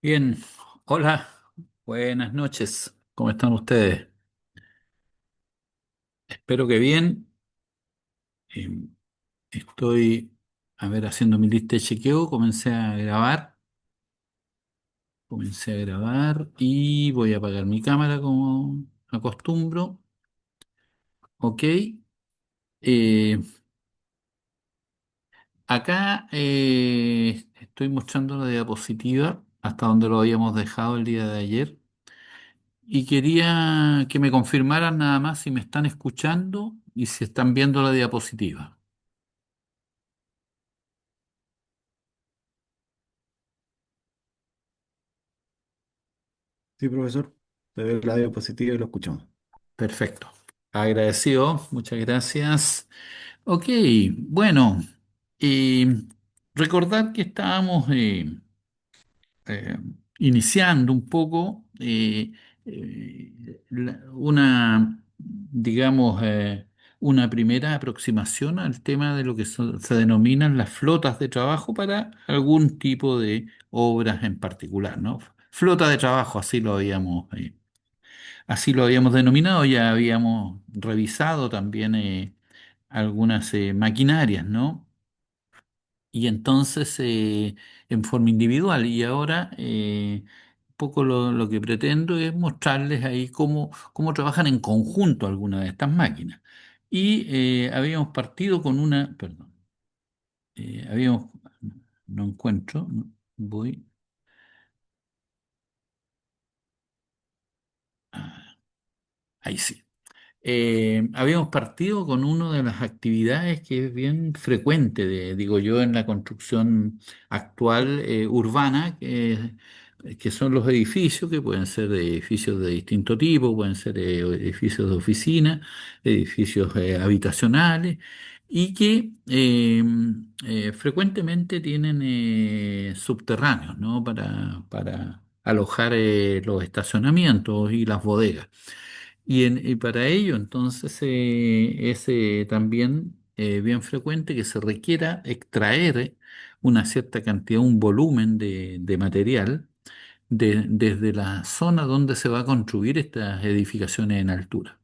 Bien, hola, buenas noches, ¿cómo están ustedes? Espero que bien. Eh, Estoy, a ver, haciendo mi lista de chequeo, comencé a grabar y voy a apagar mi cámara como acostumbro, ¿ok? Eh, Acá estoy mostrando la diapositiva hasta donde lo habíamos dejado el día de ayer y quería que me confirmaran nada más si me están escuchando y si están viendo la diapositiva. Sí, profesor. Se ve la diapositiva y lo escuchamos. Perfecto. Agradecido, muchas gracias. Ok, bueno, eh, recordar que estábamos eh, iniciando un poco digamos, una primera aproximación al tema de lo que se denominan las flotas de trabajo para algún tipo de obras en particular, ¿no? Flota de trabajo, así lo habíamos denominado, ya habíamos revisado también algunas maquinarias, ¿no? Y entonces en forma individual. Y ahora un poco lo que pretendo es mostrarles ahí cómo trabajan en conjunto algunas de estas máquinas. Y habíamos partido con una, perdón, habíamos, no encuentro, voy, ah, ahí sí. Habíamos partido con una de las actividades que es bien frecuente, digo yo, en la construcción actual urbana, que son los edificios, que pueden ser edificios de distinto tipo, pueden ser edificios de oficina, edificios habitacionales, y que frecuentemente tienen subterráneos, ¿no? Para alojar los estacionamientos y las bodegas. Y para ello, entonces, es también bien frecuente que se requiera extraer una cierta cantidad, un volumen de material desde la zona donde se va a construir estas edificaciones en altura.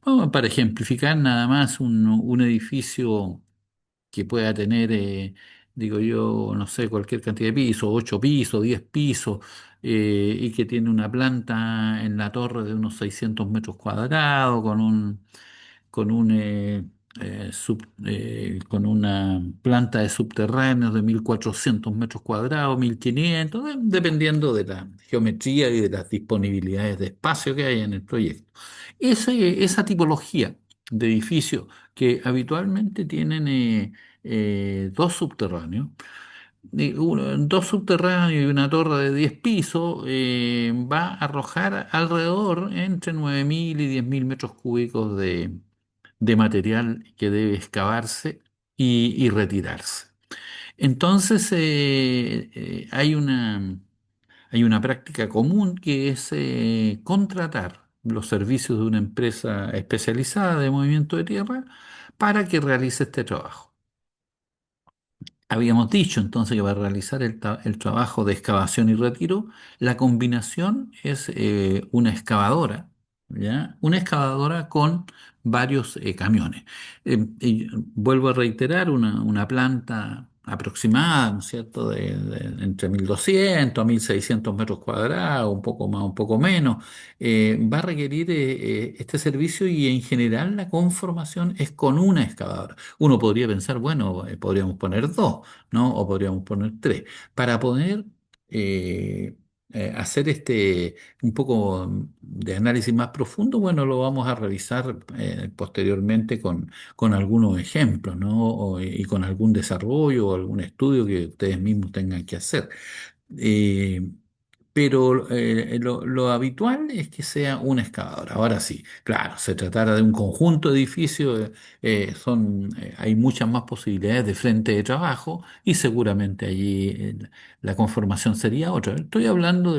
Bueno, para ejemplificar nada más un edificio que pueda tener, digo yo, no sé, cualquier cantidad de pisos, 8 pisos, 10 pisos, y que tiene una planta en la torre de unos 600 metros cuadrados, con una planta de subterráneos de 1.400 metros cuadrados, 1.500, dependiendo de la geometría y de las disponibilidades de espacio que hay en el proyecto. Esa tipología de edificios que habitualmente tienen dos subterráneos, dos subterráneos y una torre de 10 pisos, va a arrojar alrededor entre 9.000 y 10.000 metros cúbicos de material que debe excavarse y retirarse. Entonces, hay una práctica común que es contratar los servicios de una empresa especializada de movimiento de tierra para que realice este trabajo. Habíamos dicho entonces que para realizar el trabajo de excavación y retiro, la combinación es una excavadora, ¿ya? Una excavadora con varios camiones. Y vuelvo a reiterar, una planta aproximada, ¿no es cierto?, entre 1.200 a 1.600 metros cuadrados, un poco más, un poco menos, va a requerir este servicio y en general la conformación es con una excavadora. Uno podría pensar, bueno, podríamos poner dos, ¿no? O podríamos poner tres, para poder eh, hacer un poco de análisis más profundo. Bueno, lo vamos a revisar posteriormente con algunos ejemplos, ¿no? Y con algún desarrollo o algún estudio que ustedes mismos tengan que hacer. Eh, pero lo habitual es que sea una excavadora. Ahora sí, claro, se tratara de un conjunto de edificios, hay muchas más posibilidades de frente de trabajo y seguramente allí la conformación sería otra. Estoy hablando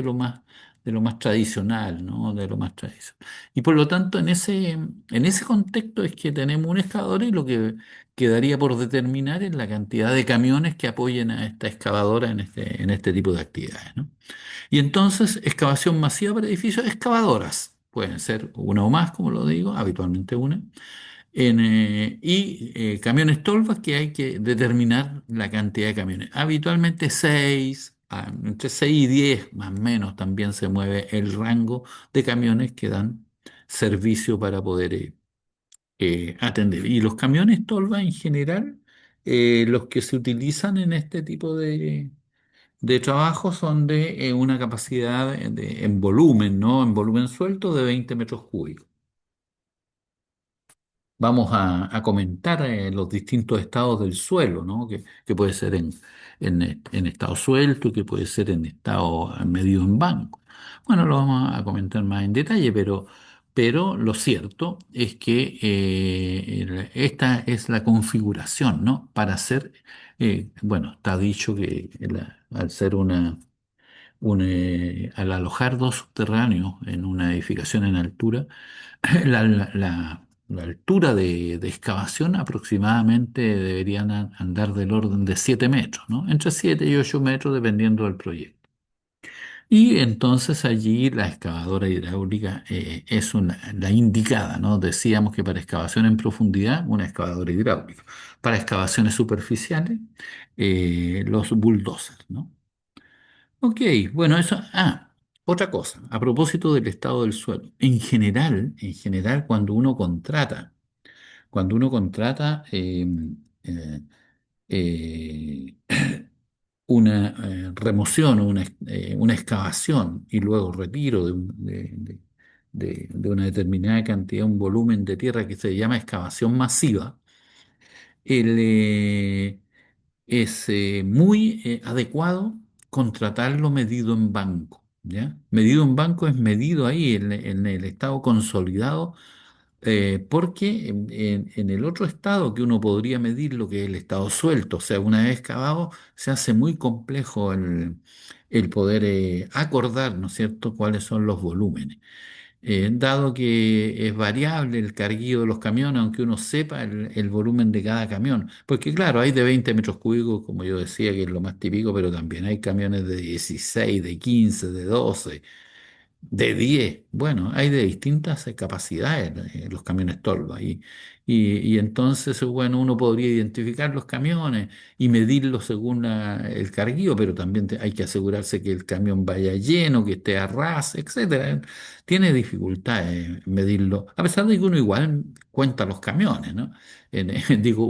de lo más tradicional, ¿no? De lo más tradicional. Y por lo tanto, en ese contexto es que tenemos un excavador y lo que quedaría por determinar es la cantidad de camiones que apoyen a esta excavadora en este tipo de actividades, ¿no? Y entonces, excavación masiva para edificios, excavadoras. Pueden ser una o más, como lo digo, habitualmente una. Y camiones tolvas que hay que determinar la cantidad de camiones. Habitualmente 6, entre 6 y 10 más o menos también se mueve el rango de camiones que dan servicio para poder atender. Y los camiones tolva en general, los que se utilizan en este tipo de trabajo son de una capacidad en volumen, ¿no? En volumen suelto de 20 metros cúbicos. Vamos a comentar los distintos estados del suelo, ¿no? Que puede ser en estado suelto, que puede ser en estado medido en banco. Bueno, lo vamos a comentar más en detalle, pero lo cierto es que esta es la configuración, ¿no? Para hacer, bueno, está dicho que al ser al alojar dos subterráneos en una edificación en altura, la altura de excavación aproximadamente deberían andar del orden de 7 metros, ¿no? Entre 7 y 8 metros dependiendo del proyecto. Y entonces allí la excavadora hidráulica es la indicada, ¿no? Decíamos que para excavación en profundidad, una excavadora hidráulica. Para excavaciones superficiales, los bulldozers, ¿no? Ok, bueno, eso. Otra cosa, a propósito del estado del suelo. En general, cuando uno contrata eh, eh, una remoción o una excavación y luego retiro de una determinada cantidad, un volumen de tierra que se llama excavación masiva, el, es muy adecuado contratarlo medido en banco, ¿ya? Medido en banco es medido ahí en el estado consolidado, porque en el otro estado que uno podría medir lo que es el estado suelto, o sea, una vez excavado, se hace muy complejo el poder acordar, ¿no es cierto?, cuáles son los volúmenes. Dado que es variable el carguillo de los camiones, aunque uno sepa el volumen de cada camión, porque claro, hay de 20 metros cúbicos, como yo decía, que es lo más típico, pero también hay camiones de 16, de 15, de 12, de 10. Bueno, hay de distintas capacidades los camiones Tolva. Y entonces, bueno, uno podría identificar los camiones y medirlos según el carguío, pero también hay que asegurarse que el camión vaya lleno, que esté a ras, etcétera. Tiene dificultades medirlo, a pesar de que uno igual cuenta los camiones, ¿no? Digo,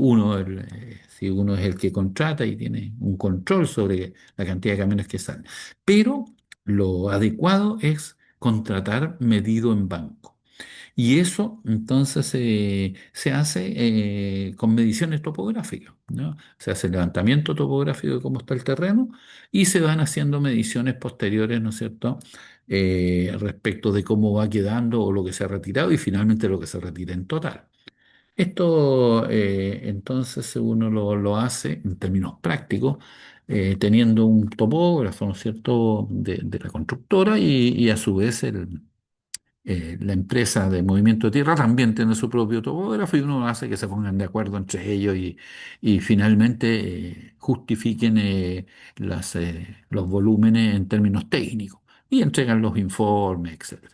si uno es el que contrata y tiene un control sobre la cantidad de camiones que salen. Pero lo adecuado es contratar medido en banco. Y eso entonces se hace con mediciones topográficas, ¿no? Se hace el levantamiento topográfico de cómo está el terreno y se van haciendo mediciones posteriores, ¿no es cierto?, respecto de cómo va quedando o lo que se ha retirado y finalmente lo que se retira en total. Esto entonces uno lo hace en términos prácticos, teniendo un topógrafo, ¿no es cierto?, de la constructora y a su vez la empresa de movimiento de tierra también tiene su propio topógrafo y uno hace que se pongan de acuerdo entre ellos y finalmente justifiquen los volúmenes en términos técnicos y entregan los informes, etcétera.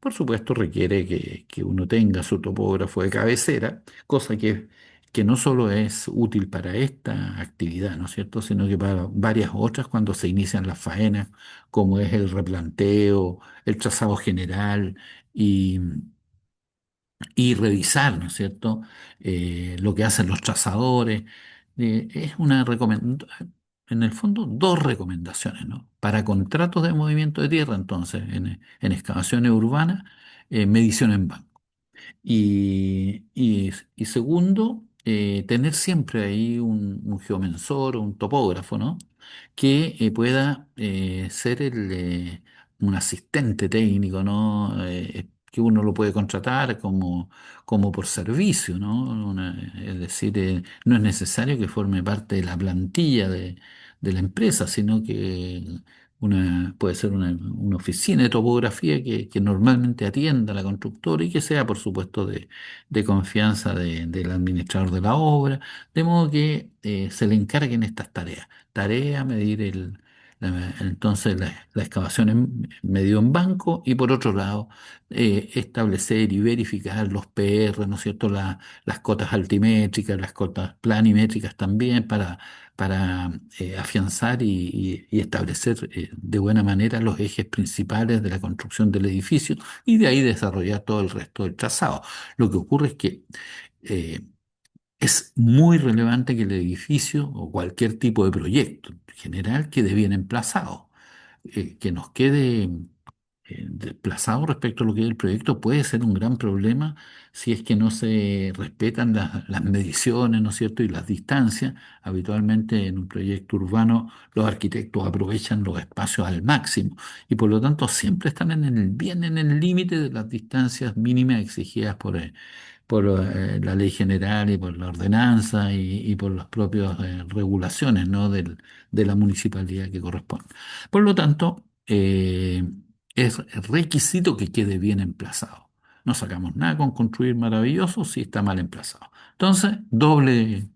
Por supuesto, requiere que uno tenga su topógrafo de cabecera, cosa que no solo es útil para esta actividad, ¿no es cierto?, sino que para varias otras cuando se inician las faenas, como es el replanteo, el trazado general y, y revisar, ¿no es cierto?, lo que hacen los trazadores. Es en el fondo, dos recomendaciones, ¿no? Para contratos de movimiento de tierra, entonces, en excavaciones urbanas, medición en banco. Y segundo, tener siempre ahí un geomensor o un topógrafo, ¿no? Que pueda ser un asistente técnico, ¿no? Que uno lo puede contratar como por servicio, ¿no? Es decir, no es necesario que forme parte de la plantilla de la empresa, sino que puede ser una oficina de topografía que normalmente atienda a la constructora y que sea, por supuesto, de confianza del administrador de la obra, de modo que se le encarguen estas tareas. Tarea, medir entonces la excavación medio en banco y por otro lado establecer y verificar los PR, ¿no es cierto? Las cotas altimétricas, las cotas planimétricas también para afianzar y establecer de buena manera los ejes principales de la construcción del edificio y de ahí desarrollar todo el resto del trazado. Lo que ocurre es que eh, es muy relevante que el edificio o cualquier tipo de proyecto en general quede bien emplazado. Que nos quede desplazado respecto a lo que es el proyecto puede ser un gran problema si es que no se respetan las mediciones, ¿no es cierto? Y las distancias. Habitualmente en un proyecto urbano los arquitectos aprovechan los espacios al máximo y por lo tanto siempre están bien en el límite de las distancias mínimas exigidas por la ley general y por la ordenanza y por las propias regulaciones, ¿no? De la municipalidad que corresponde. Por lo tanto, es requisito que quede bien emplazado. No sacamos nada con construir maravilloso si está mal emplazado. Entonces, doble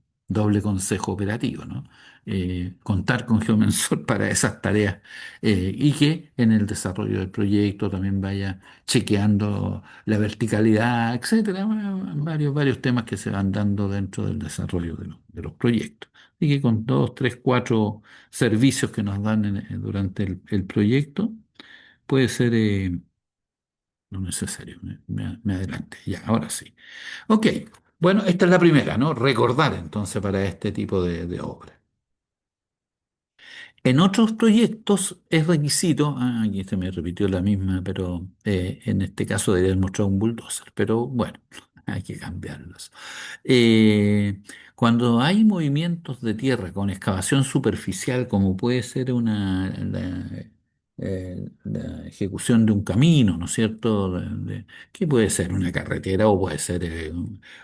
consejo operativo, ¿no? Contar con Geomensor para esas tareas y que en el desarrollo del proyecto también vaya chequeando la verticalidad, etcétera, bueno, varios temas que se van dando dentro del desarrollo de los proyectos. Y que con dos, tres, cuatro servicios que nos dan durante el proyecto, puede ser lo necesario. Me adelante, ya, ahora sí. Ok, bueno, esta es la primera, ¿no? Recordar entonces para este tipo de obras. En otros proyectos es requisito, aquí se me repitió la misma, pero en este caso debería haber mostrado un bulldozer, pero bueno, hay que cambiarlos. Eh, Cuando hay movimientos de tierra con excavación superficial, como puede ser la ejecución de un camino, ¿no es cierto? Que puede ser una carretera o puede ser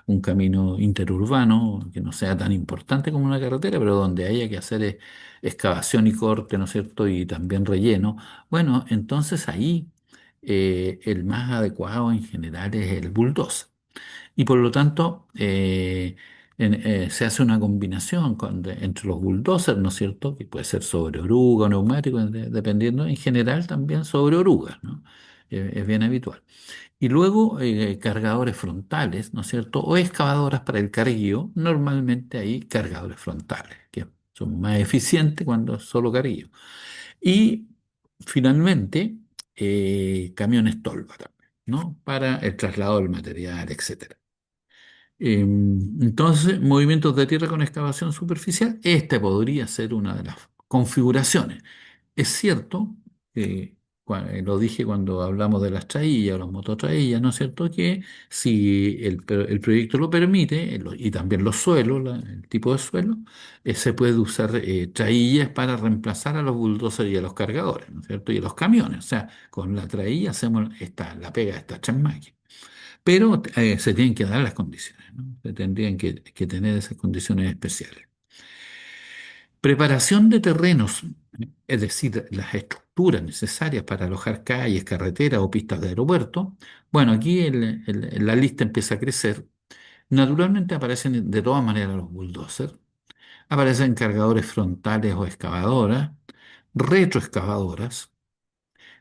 un camino interurbano, que no sea tan importante como una carretera, pero donde haya que hacer excavación y corte, ¿no es cierto? Y también relleno. Bueno, entonces ahí el más adecuado en general es el bulldozer. Y por lo tanto, se hace una combinación entre los bulldozers, ¿no es cierto? Que puede ser sobre oruga o neumático, dependiendo, en general también sobre orugas, ¿no? Es bien habitual. Y luego cargadores frontales, ¿no es cierto? O excavadoras para el carguío. Normalmente hay cargadores frontales, que son más eficientes cuando es solo carguío. Y finalmente, camiones tolva también, ¿no? Para el traslado del material, etcétera. Entonces, movimientos de tierra con excavación superficial, esta podría ser una de las configuraciones. Es cierto, lo dije cuando hablamos de las traillas o los mototraillas, ¿no es cierto? Que si el proyecto lo permite, y también los suelos, el tipo de suelo, se puede usar traillas para reemplazar a los bulldozers y a los cargadores, ¿no es cierto? Y a los camiones. O sea, con la trailla hacemos la pega de estas tres máquinas. Pero se tienen que dar las condiciones, ¿no? Se tendrían que tener esas condiciones especiales. Preparación de terrenos, es decir, las estructuras necesarias para alojar calles, carreteras o pistas de aeropuerto. Bueno, aquí la lista empieza a crecer. Naturalmente aparecen de todas maneras los bulldozers, aparecen cargadores frontales o excavadoras, retroexcavadoras,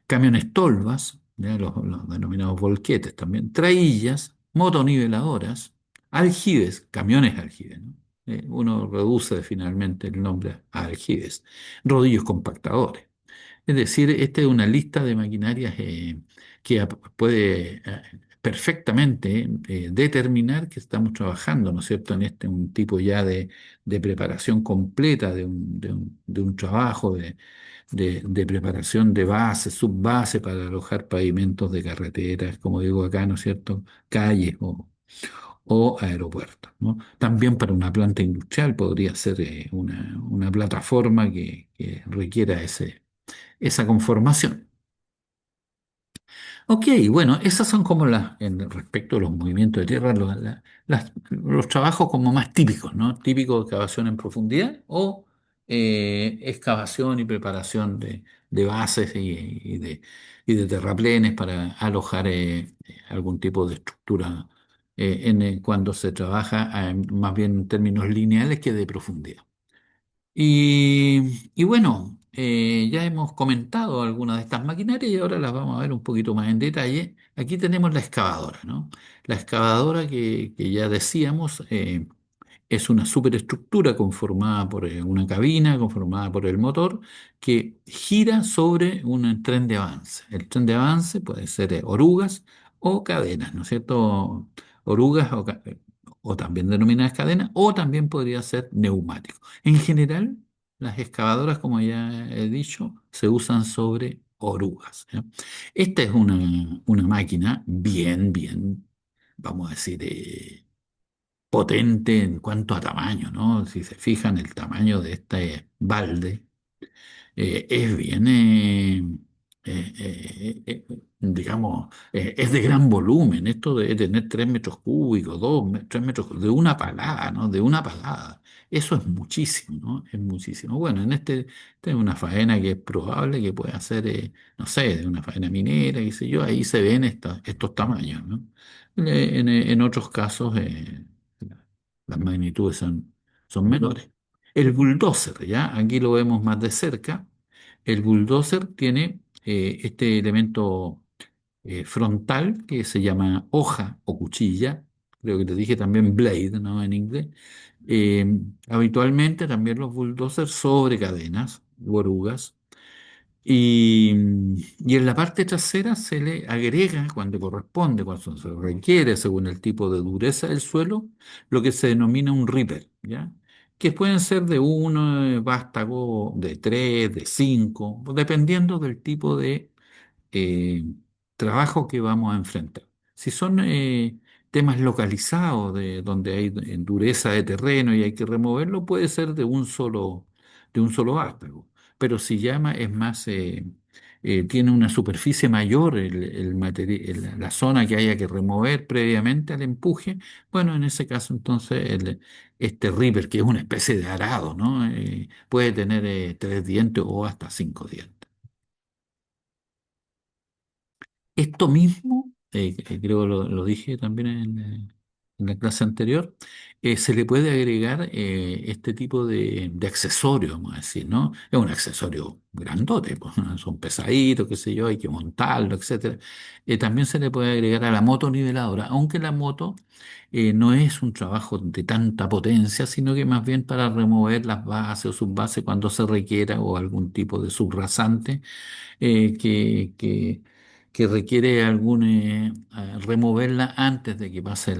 camiones tolvas, ya los denominados volquetes también, traillas, motoniveladoras, aljibes, camiones aljibes, ¿no? Uno reduce finalmente el nombre a aljibes, rodillos compactadores. Es decir, esta es una lista de maquinarias que puede perfectamente determinar que estamos trabajando, ¿no es cierto?, en un tipo ya de preparación completa de un trabajo de preparación de base, subbase para alojar pavimentos de carreteras, como digo acá, ¿no es cierto?, calles o aeropuertos, ¿no? También para una planta industrial podría ser una plataforma que requiera esa conformación. Ok, bueno, esas son como respecto a los movimientos de tierra, los trabajos como más típicos, ¿no? Típicos de excavación en profundidad o excavación y preparación de bases y de terraplenes para alojar algún tipo de estructura cuando se trabaja más bien en términos lineales que de profundidad. Y bueno, ya hemos comentado algunas de estas maquinarias y ahora las vamos a ver un poquito más en detalle. Aquí tenemos la excavadora, ¿no? La excavadora que ya decíamos. Es una superestructura conformada por una cabina, conformada por el motor, que gira sobre un tren de avance. El tren de avance puede ser orugas o cadenas, ¿no es cierto? Orugas o también denominadas cadenas, o también podría ser neumático. En general, las excavadoras, como ya he dicho, se usan sobre orugas, ¿ya? Esta es una máquina bien, vamos a decir, potente en cuanto a tamaño, ¿no? Si se fijan, el tamaño de este balde es bien, digamos, es de gran volumen. Esto de tener 3 metros cúbicos, 3 metros, de una palada, ¿no? De una palada. Eso es muchísimo, ¿no? Es muchísimo. Bueno, esta es una faena que es probable que pueda ser, no sé, de una faena minera, qué sé yo, ahí se ven estos tamaños, ¿no? En otros casos, las magnitudes son menores. El bulldozer, ¿ya? Aquí lo vemos más de cerca. El bulldozer tiene este elemento frontal que se llama hoja o cuchilla. Creo que te dije también blade, ¿no? En inglés. Eh, Habitualmente también los bulldozers sobre cadenas u orugas. Y en la parte trasera se le agrega, cuando corresponde, cuando se requiere, según el tipo de dureza del suelo, lo que se denomina un ripper, ¿ya? Que pueden ser de uno, vástago, de tres, de cinco, dependiendo del tipo de eh, trabajo que vamos a enfrentar. Si son temas localizados, de donde hay dureza de terreno y hay que removerlo, puede ser de un solo vástago. Pero si llama es más, tiene una superficie mayor la zona que haya que remover previamente al empuje, bueno, en ese caso entonces este ripper, que es una especie de arado, ¿no? Puede tener 3 dientes o hasta 5 dientes. Esto mismo, que creo lo dije también en la clase anterior, se le puede agregar este tipo de accesorio, vamos a decir, ¿no? Es un accesorio grandote, pues, ¿no? Son pesaditos, qué sé yo, hay que montarlo, etcétera. También se le puede agregar a la moto niveladora, aunque la moto no es un trabajo de tanta potencia, sino que más bien para remover las bases o subbases cuando se requiera o algún tipo de subrasante eh, que, que- que requiere removerla antes de que pase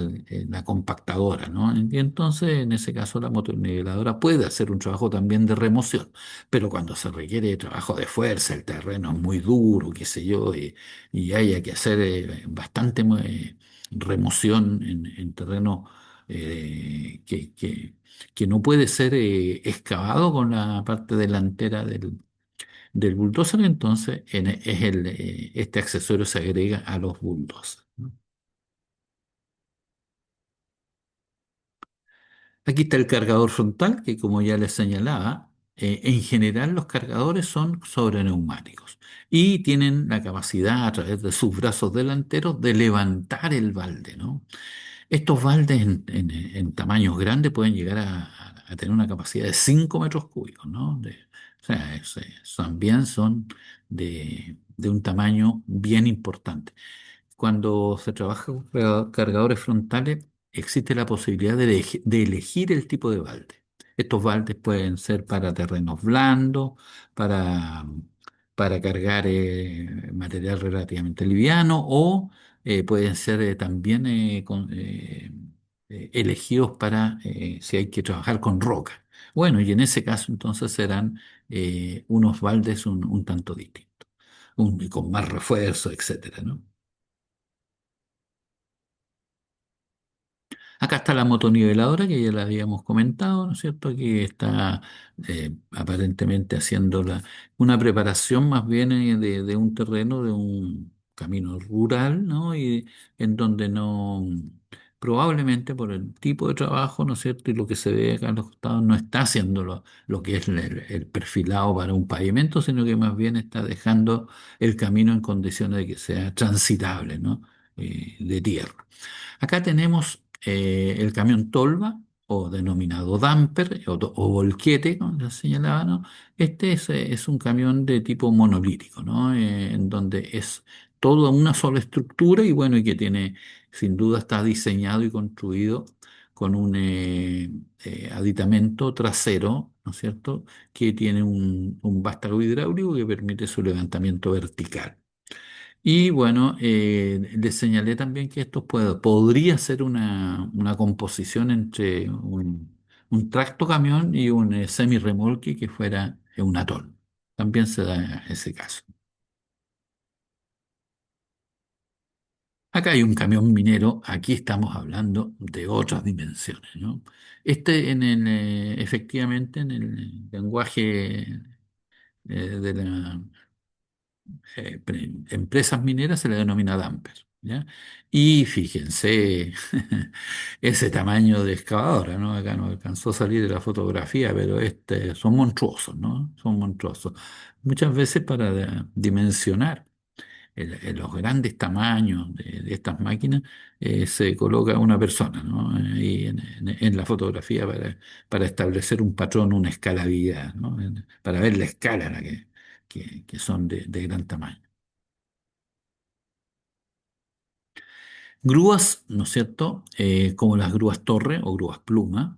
la compactadora, ¿no? Y entonces, en ese caso, la motorniveladora puede hacer un trabajo también de remoción, pero cuando se requiere trabajo de fuerza, el terreno es muy duro, qué sé yo, y haya que hacer bastante remoción en terreno que no puede ser excavado con la parte delantera del bulldozer, entonces este accesorio se agrega a los bulldozers, ¿no? Aquí está el cargador frontal, que como ya les señalaba, en general los cargadores son sobre neumáticos y tienen la capacidad a través de sus brazos delanteros de levantar el balde, ¿no? Estos baldes en tamaños grandes pueden llegar a tener una capacidad de 5 metros cúbicos, ¿no? O sea, también son de un tamaño bien importante. Cuando se trabaja con cargadores frontales, existe la posibilidad de elegir el tipo de balde. Estos baldes pueden ser para terrenos blandos, para, para cargar material relativamente liviano o pueden ser también elegidos para si hay que trabajar con roca. Bueno, y en ese caso entonces serán unos baldes un tanto distintos, con más refuerzo, etcétera, ¿no? Acá está la motoniveladora que ya la habíamos comentado, ¿no es cierto? Que está aparentemente haciendo una preparación más bien de un terreno, de un camino rural, ¿no? Y en donde probablemente por el tipo de trabajo, ¿no es cierto? Y lo que se ve acá en los costados no está haciendo lo que es el perfilado para un pavimento, sino que más bien está dejando el camino en condiciones de que sea transitable, ¿no? De tierra. Acá tenemos el camión tolva o denominado dumper o volquete, como se señalaba, ¿no? Este es un camión de tipo monolítico, ¿no? En donde es toda una sola estructura y bueno, y que tiene, sin duda está diseñado y construido con un aditamento trasero, ¿no es cierto?, que tiene un vástago hidráulico que permite su levantamiento vertical. Y bueno, les señalé también que esto podría ser una composición entre un tracto camión y un semirremolque que fuera un atol. También se da ese caso. Acá hay un camión minero, aquí estamos hablando de otras dimensiones, ¿no? Este efectivamente en el lenguaje de la empresas mineras se le denomina dumper, ¿ya? Y fíjense ese tamaño de excavadora, ¿no? Acá no alcanzó a salir de la fotografía, pero son monstruosos, ¿no? Son monstruosos. Muchas veces para dimensionar los grandes tamaños de estas máquinas se coloca una persona, ¿no? Ahí en la fotografía para establecer un patrón, una escalabilidad, ¿no? Para ver la escala a la que son de gran tamaño. Grúas, ¿no es cierto? Como las grúas torre o grúas pluma,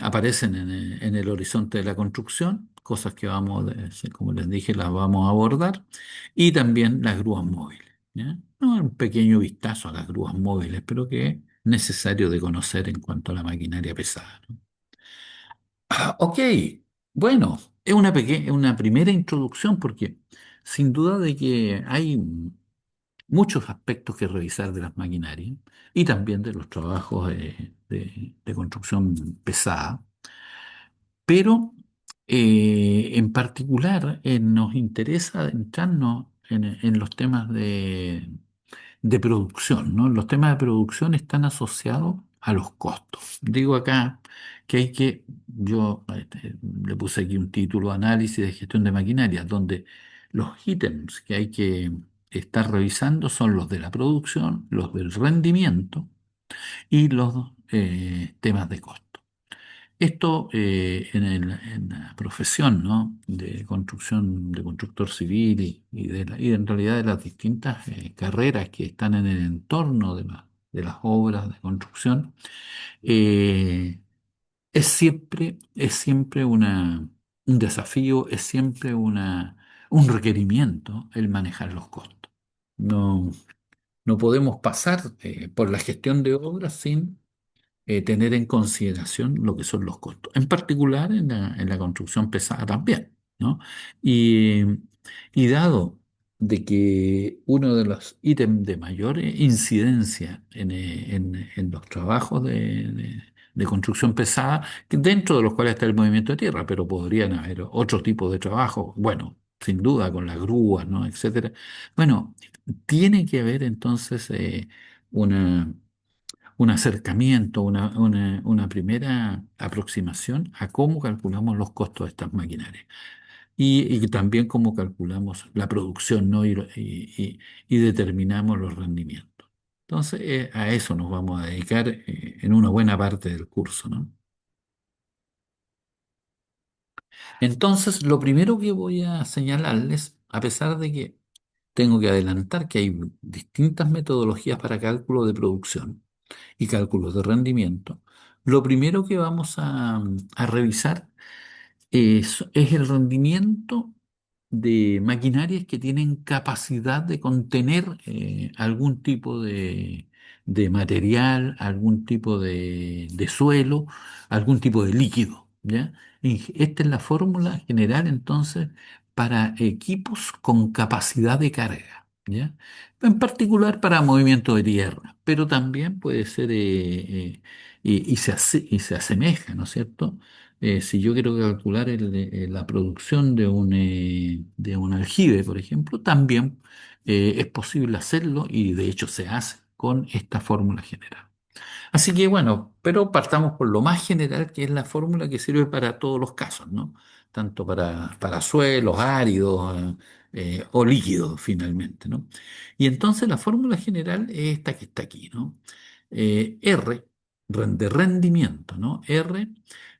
aparecen en el horizonte de la construcción, cosas que sí, como les dije, las vamos a abordar, y también las grúas móviles, ¿ya? No, un pequeño vistazo a las grúas móviles, pero que es necesario de conocer en cuanto a la maquinaria pesada, ¿no? Ok, bueno, es una primera introducción porque sin duda de que hay muchos aspectos que revisar de las maquinarias y también de los trabajos de construcción pesada, pero en particular nos interesa adentrarnos en los temas de producción, ¿no? Los temas de producción están asociados a los costos. Digo acá que yo le puse aquí un título, Análisis de gestión de maquinaria, donde los ítems que hay que estar revisando son los de la producción, los del rendimiento y los temas de costo. Esto en la profesión, ¿no?, de construcción, de constructor civil y en realidad de las distintas carreras que están en el entorno de las obras de construcción, eh, es siempre un desafío, es siempre un requerimiento el manejar los costos. No, no podemos pasar por la gestión de obras sin tener en consideración lo que son los costos, en particular en la construcción pesada también, ¿no? Y, y dado de que uno de los ítems de mayor incidencia en los trabajos de construcción pesada, que dentro de los cuales está el movimiento de tierra, pero podrían haber otro tipo de trabajo, bueno, sin duda con las grúas, ¿no?, etcétera. Bueno, tiene que haber entonces una un acercamiento, una primera aproximación a cómo calculamos los costos de estas maquinarias y también cómo calculamos la producción, ¿no?, y determinamos los rendimientos. Entonces, a eso nos vamos a dedicar en una buena parte del curso, ¿no? Entonces, lo primero que voy a señalarles, a pesar de que tengo que adelantar que hay distintas metodologías para cálculo de producción y cálculos de rendimiento, lo primero que vamos a revisar es el rendimiento de maquinarias que tienen capacidad de contener algún tipo de material, algún tipo de suelo, algún tipo de líquido, ¿ya? Esta es la fórmula general entonces para equipos con capacidad de carga, ¿ya? En particular para movimiento de tierra, pero también puede ser y se asemeja, ¿no es cierto? Si yo quiero calcular la producción de un aljibe, por ejemplo, también es posible hacerlo y de hecho se hace con esta fórmula general. Así que bueno, pero partamos por lo más general, que es la fórmula que sirve para todos los casos, ¿no? Tanto para suelos áridos o líquidos finalmente, ¿no? Y entonces la fórmula general es esta que está aquí, ¿no? R, de rendimiento, ¿no? R,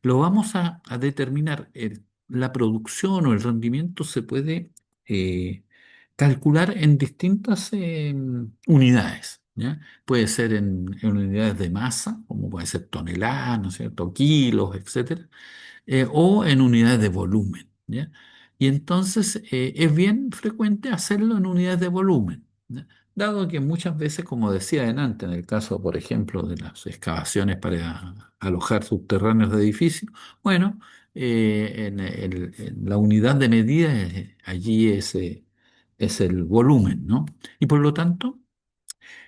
lo vamos a determinar, la producción o el rendimiento se puede calcular en distintas unidades, ¿ya? Puede ser en unidades de masa, como puede ser toneladas, ¿no es cierto? Kilos, etcétera, o en unidades de volumen, ¿ya? Y entonces es bien frecuente hacerlo en unidades de volumen, ¿ya? Dado que muchas veces, como decía adelante, en el caso, por ejemplo, de las excavaciones para alojar subterráneos de edificios, bueno, en la unidad de medida allí es el volumen, ¿no? Y por lo tanto,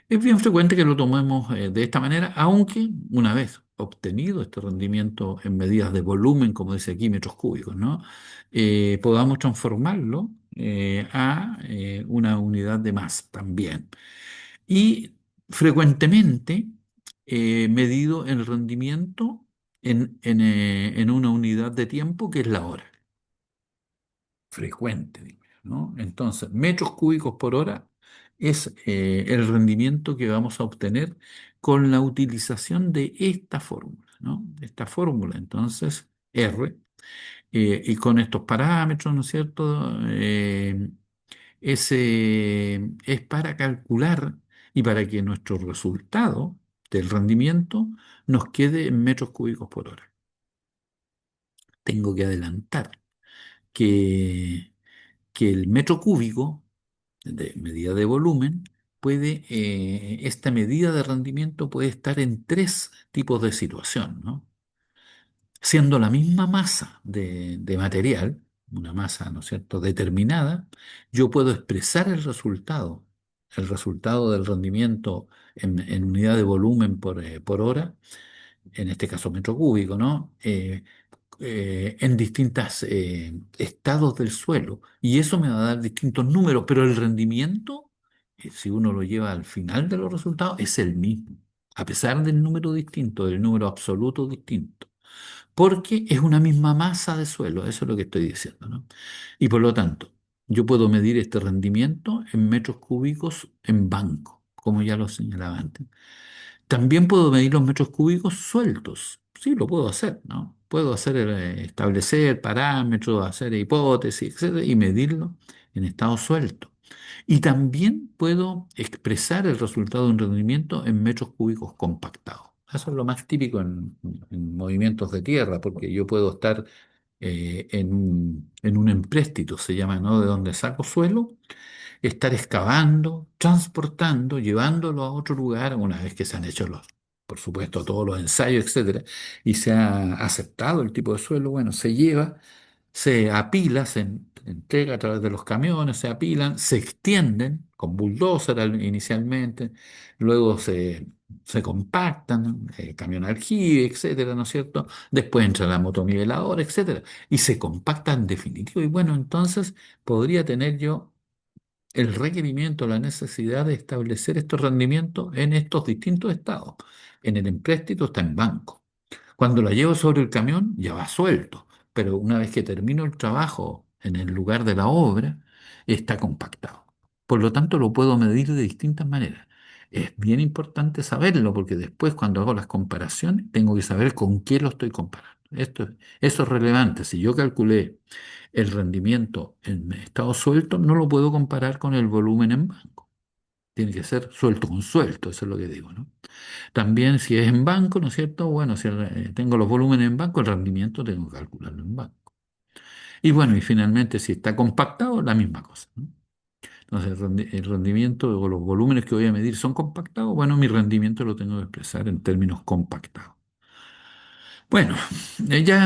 es bien frecuente que lo tomemos de esta manera, aunque una vez obtenido este rendimiento en medidas de volumen, como dice aquí, metros cúbicos, ¿no? Podamos transformarlo a una unidad de masa también. Y frecuentemente medido el rendimiento en una unidad de tiempo que es la hora frecuente, digo yo, ¿no? Entonces, metros cúbicos por hora es el rendimiento que vamos a obtener con la utilización de esta fórmula, ¿no? Esta fórmula, entonces, R, y con estos parámetros, ¿no es cierto? Es para calcular y para que nuestro resultado del rendimiento nos quede en metros cúbicos por hora. Tengo que adelantar que que el metro cúbico, de medida de volumen, esta medida de rendimiento puede estar en tres tipos de situación, ¿no? Siendo la misma masa de material, una masa, ¿no es cierto?, determinada, yo puedo expresar el resultado del rendimiento en unidad de volumen por hora, en este caso metro cúbico, ¿no? En distintos estados del suelo. Y eso me va a dar distintos números, pero el rendimiento, si uno lo lleva al final de los resultados, es el mismo, a pesar del número distinto, del número absoluto distinto. Porque es una misma masa de suelo, eso es lo que estoy diciendo, ¿no? Y por lo tanto, yo puedo medir este rendimiento en metros cúbicos en banco, como ya lo señalaba antes. También puedo medir los metros cúbicos sueltos. Sí, lo puedo hacer, ¿no? Puedo hacer, establecer parámetros, hacer hipótesis, etcétera, y medirlo en estado suelto. Y también puedo expresar el resultado de un rendimiento en metros cúbicos compactados. Eso es lo más típico en movimientos de tierra, porque yo puedo estar en un empréstito, se llama, ¿no? De donde saco suelo, estar excavando, transportando, llevándolo a otro lugar, una vez que se han hecho por supuesto, todos los ensayos, etcétera, y se ha aceptado el tipo de suelo, bueno, se lleva, se apila, entrega a través de los camiones, se apilan, se extienden con bulldozer inicialmente, luego se compactan, camión aljibe, etcétera, ¿no es cierto? Después entra la motoniveladora, etcétera, y se compacta en definitivo. Y bueno, entonces podría tener yo el requerimiento, la necesidad de establecer estos rendimientos en estos distintos estados. En el empréstito está en banco. Cuando la llevo sobre el camión ya va suelto, pero una vez que termino el trabajo en el lugar de la obra, está compactado. Por lo tanto, lo puedo medir de distintas maneras. Es bien importante saberlo porque después cuando hago las comparaciones tengo que saber con qué lo estoy comparando. Eso es relevante. Si yo calculé el rendimiento en estado suelto, no lo puedo comparar con el volumen en banco. Tiene que ser suelto con suelto, eso es lo que digo, ¿no? También si es en banco, ¿no es cierto? Bueno, si tengo los volúmenes en banco, el rendimiento tengo que calcularlo en banco. Y bueno, y finalmente si está compactado, la misma cosa, ¿no? Entonces el rendimiento o los volúmenes que voy a medir son compactados, bueno, mi rendimiento lo tengo que expresar en términos compactados. Bueno, ya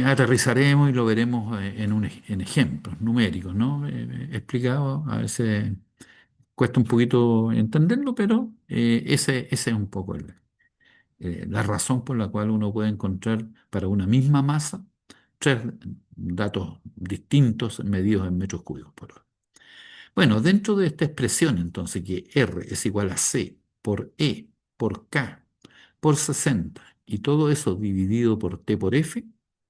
aterrizaremos y lo veremos en ejemplos numéricos, ¿no? Explicado, a veces cuesta un poquito entenderlo, pero ese es un poco la razón por la cual uno puede encontrar para una misma masa tres datos distintos medidos en metros cúbicos por hora. Bueno, dentro de esta expresión, entonces, que R es igual a C por E, por K, por 60 y todo eso dividido por T por F,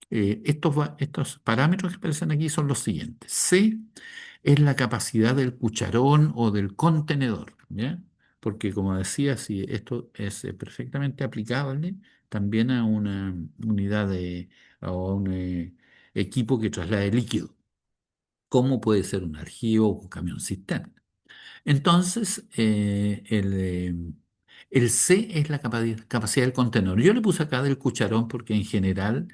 estos parámetros que aparecen aquí son los siguientes. C es la capacidad del cucharón o del contenedor, ¿ya? Porque como decía, si esto es perfectamente aplicable también a una unidad o a un equipo que traslade líquido, como puede ser un archivo o un camión cisterna. Entonces, el C es la capacidad del contenedor. Yo le puse acá del cucharón porque en general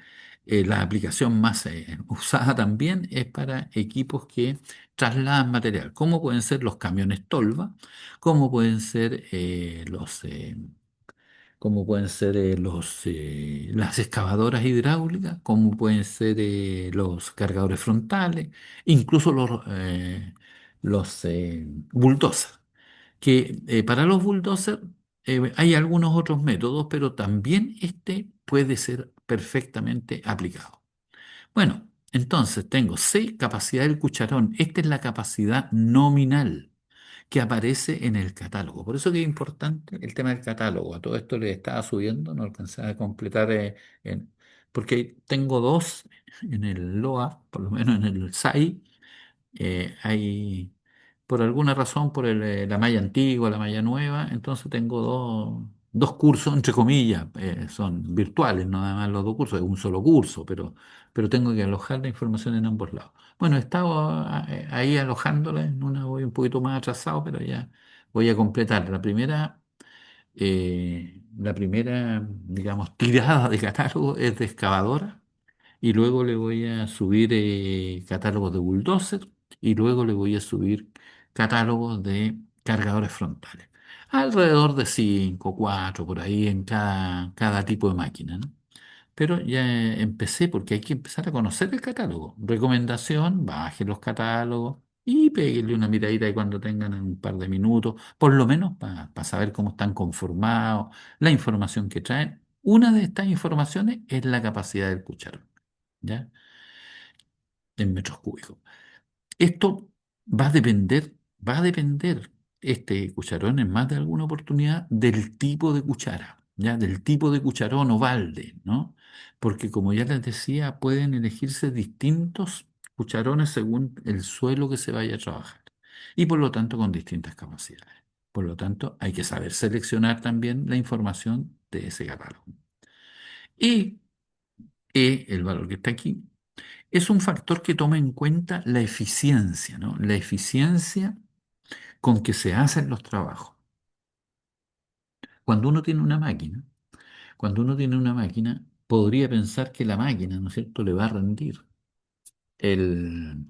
la aplicación más usada también es para equipos que trasladan material, como pueden ser los camiones tolva, como pueden ser las excavadoras hidráulicas, como pueden ser los cargadores frontales, incluso los bulldozers, que para los bulldozers hay algunos otros métodos, pero también este puede ser perfectamente aplicado. Bueno, entonces tengo C, capacidad del cucharón. Esta es la capacidad nominal que aparece en el catálogo. Por eso que es importante el tema del catálogo. A todo esto le estaba subiendo, no alcanzaba a completar, porque tengo dos en el LOA, por lo menos en el SAI, hay, por alguna razón, por la malla antigua, la malla nueva, entonces tengo dos cursos, entre comillas, son virtuales, no nada más los dos cursos, es un solo curso, pero tengo que alojar la información en ambos lados. Bueno, he estado ahí alojándola, en una voy un poquito más atrasado, pero ya voy a completar. La primera, digamos, tirada de catálogo es de excavadora y luego le voy a subir catálogos de bulldozer y luego le voy a subir catálogos de cargadores frontales. Alrededor de 5, 4 por ahí en cada tipo de máquina, ¿no? Pero ya empecé porque hay que empezar a conocer el catálogo. Recomendación, baje los catálogos y péguenle una miradita ahí cuando tengan un par de minutos, por lo menos para saber cómo están conformados, la información que traen. Una de estas informaciones es la capacidad del cucharón, ¿ya? En metros cúbicos. Esto va a depender este cucharón en más de alguna oportunidad del tipo de cuchara, ¿ya? Del tipo de cucharón o balde, ¿no? Porque como ya les decía, pueden elegirse distintos cucharones según el suelo que se vaya a trabajar y por lo tanto con distintas capacidades. Por lo tanto, hay que saber seleccionar también la información de ese catálogo. Y el valor que está aquí es un factor que toma en cuenta la eficiencia, ¿no? La eficiencia con que se hacen los trabajos. Cuando uno tiene una máquina, cuando uno tiene una máquina, podría pensar que la máquina, ¿no es cierto?, le va a rendir el,